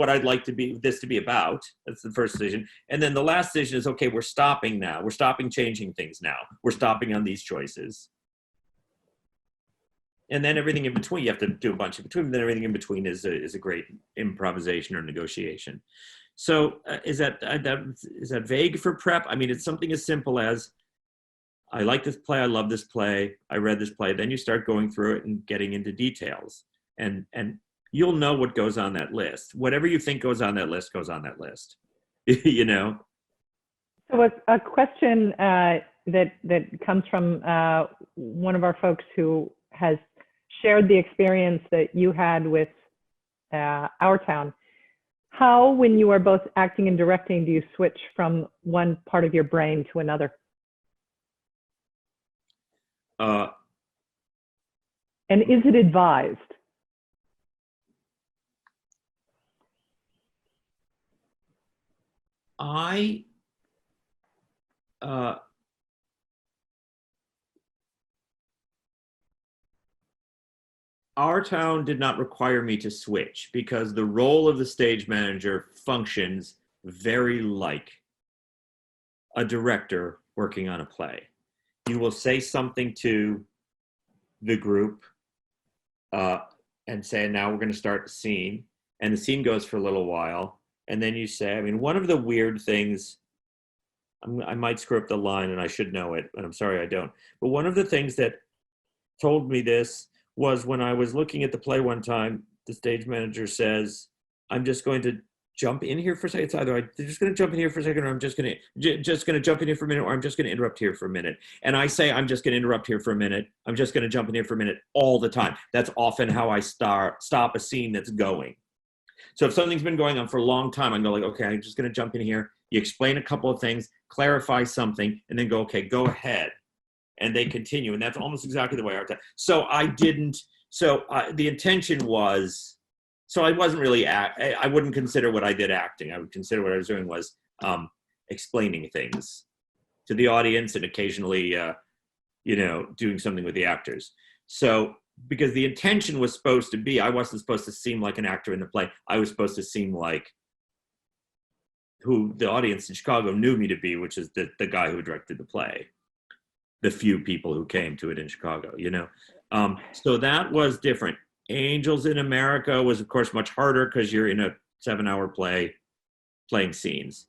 I'd like to be about. That's the first decision. And then the last decision is, okay, we're stopping now. We're stopping changing things now. We're stopping on these choices. And then everything in between, you have to do a bunch in between. Then everything in between is a great improvisation or negotiation. So is that vague for prep? I mean, it's something as simple as, I like this play, I love this play, I read this play. Then you start going through it and getting into details, and you'll know what goes on that list. Whatever you think goes on that list goes on that list. You know. So a question that comes from one of our folks who has shared the experience that you had with Our Town. How, when you are both acting and directing, do you switch from one part of your brain to another? And is it advised? Our Town did not require me to switch because the role of the stage manager functions very like a director working on a play. You will say something to the group and say, now we're going to start the scene. And the scene goes for a little while. And then you say, I mean, one of the weird things, I might screw up the line and I should know it, but I'm sorry I don't. But one of the things that told me this was when I was looking at the play one time, the stage manager says, I'm just going to jump in here for a second. It's either I'm just going to jump in here for a second, or I'm just going to jump in here for a minute, or I'm just going to interrupt here for a minute. And I say, I'm just going to interrupt here for a minute. I'm just going to jump in here for a minute all the time. That's often how I stop a scene that's going. So if something's been going on for a long time, I go like, okay, I'm just going to jump in here. You explain a couple of things, clarify something, and then go, okay, go ahead. And they continue. And that's almost exactly the way I did. So the intention was, so I wasn't really, I wouldn't consider what I did acting. I would consider what I was doing was explaining things to the audience and occasionally, doing something with the actors. So, because the intention was supposed to be, I wasn't supposed to seem like an actor in the play. I was supposed to seem like who the audience in Chicago knew me to be, which is the guy who directed the play. The few people who came to it in Chicago, so that was different. Angels in America was, of course, much harder because you're in a 7-hour play playing scenes.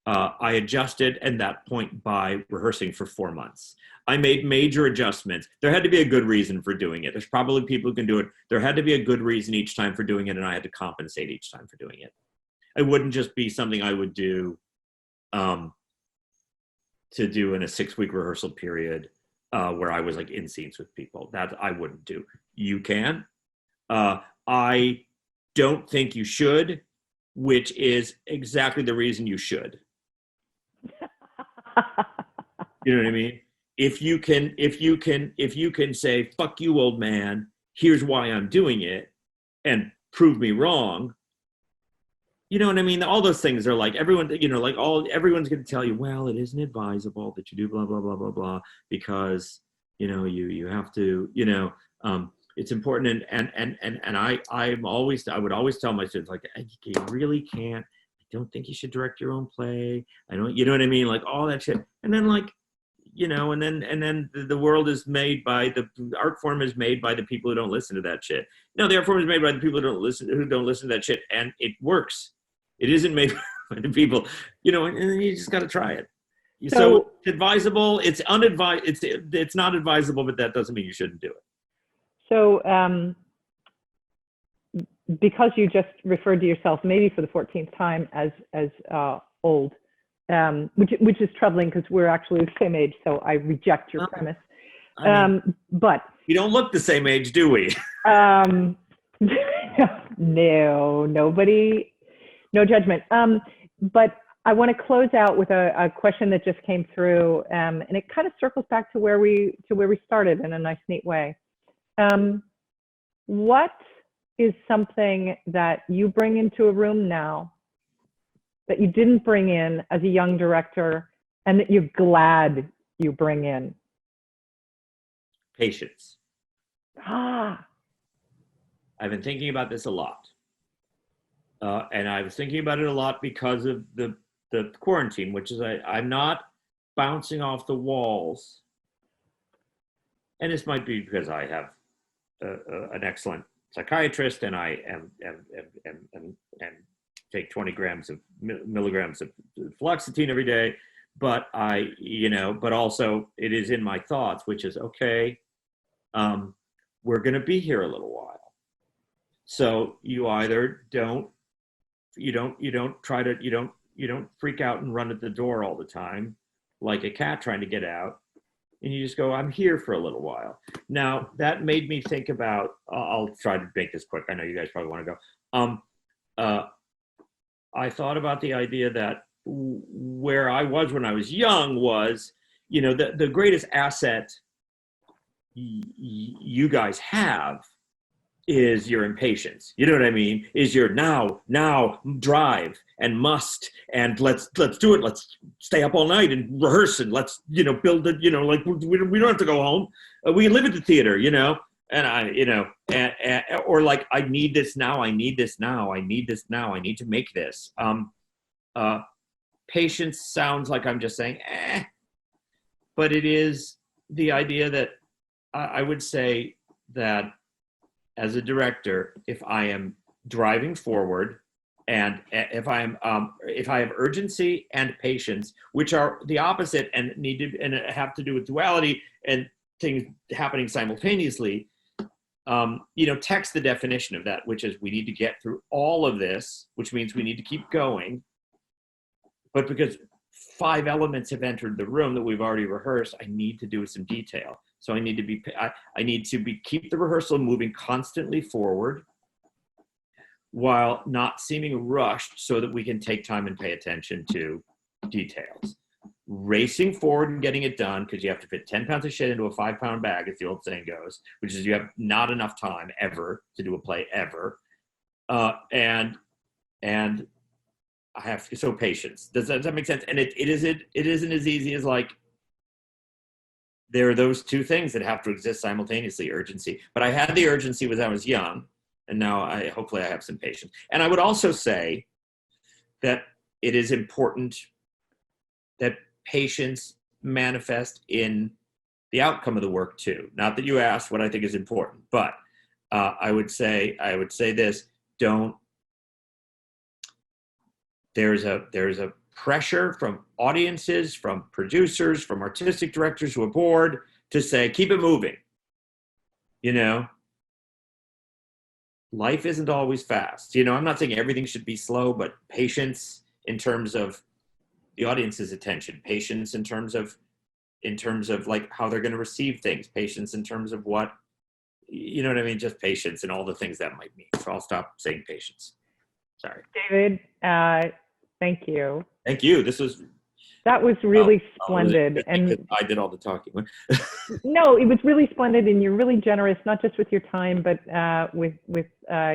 I adjusted at that point by rehearsing for 4 months. I made major adjustments. There had to be a good reason for doing it. There's probably people who can do it. There had to be a good reason each time for doing it, and I had to compensate each time for doing it. It wouldn't just be something I would do to do in a 6-week rehearsal period where I was like in scenes with people. That I wouldn't do. You can. I don't think you should, which is exactly the reason you should. You know what I mean? If you can say, fuck you, old man, here's why I'm doing it, and prove me wrong. You know what I mean? All those things are like everyone, everyone's going to tell you, well, it isn't advisable that you do blah, blah, blah, blah, blah, because, you have to, it's important. And I would always tell my students, like, you really can't, I don't think you should direct your own play. I don't, you know what I mean? Like all that shit. And then like, and then the world is made by the art form is made by the people who don't listen to that shit. No, the art form is made by the people who don't listen to that shit. And it works. It isn't made by the people, and you just got to try it. So it's advisable. It's unadvised. It's not advisable, but that doesn't mean you shouldn't do it. So because you just referred to yourself maybe for the 14th time as old, which is troubling because we're actually the same age. So I reject your premise. But we don't look the same age, do we? No, nobody. No judgment. But I want to close out with a question that just came through, and it kind of circles back to where we started in a nice, neat way. What is something that you bring into a room now that you didn't bring in as a young director, and that you're glad you bring in? Patience. I've been thinking about this a lot. And I was thinking about it a lot because of the quarantine, which is I'm not bouncing off the walls. And this might be because I have an excellent psychiatrist, and I am take 20 milligrams of fluoxetine every day. But but also it is in my thoughts, which is okay. We're going to be here a little while, so you either don't freak out and run at the door all the time like a cat trying to get out, and you just go, I'm here for a little while. Now that made me think about. I'll try to make this quick. I know you guys probably want to go. I thought about the idea that where I was when I was young was, the greatest asset you guys have is your impatience. You know what I mean? Is your now drive and must, and let's do it. Let's stay up all night and rehearse, and let's, build it, like we don't have to go home. We can live at the theater, and or like, I need this now. I need this now. I need this now. I need to make this. Patience sounds like I'm just saying, but it is the idea that I would say that as a director, if I am driving forward, and if I have urgency and patience, which are the opposite and have to do with duality and things happening simultaneously, text the definition of that, which is we need to get through all of this, which means we need to keep going. But because 5 elements have entered the room that we've already rehearsed, I need to do some detail. So I need to keep the rehearsal moving constantly forward while not seeming rushed, so that we can take time and pay attention to details. Racing forward and getting it done, because you have to fit 10 pounds of shit into a 5-pound bag, as the old saying goes, which is you have not enough time ever to do a play ever. And I have patience. Does that make sense? And it isn't as easy as like, there are those two things that have to exist simultaneously, urgency. But I had the urgency when I was young, and now hopefully I have some patience. And I would also say that it is important that patience manifest in the outcome of the work too. Not that you asked what I think is important, but I would say this: there's a pressure from audiences, from producers, from artistic directors who are bored to say, keep it moving. Life isn't always fast. I'm not saying everything should be slow, but patience in terms of the audience's attention, patience in terms of like how they're going to receive things, patience in terms of what, what I mean? Just patience and all the things that might mean. So I'll stop saying patience. Sorry. David, thank you. Thank you. That was really splendid. And I did all the talking. No, it was really splendid, and you're really generous, not just with your time, but with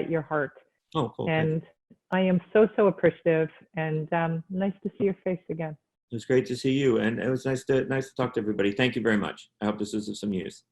your heart. Oh, cool. And I am so appreciative, and nice to see your face again. It was great to see you, and it was nice to talk to everybody. Thank you very much. I hope this was of some use.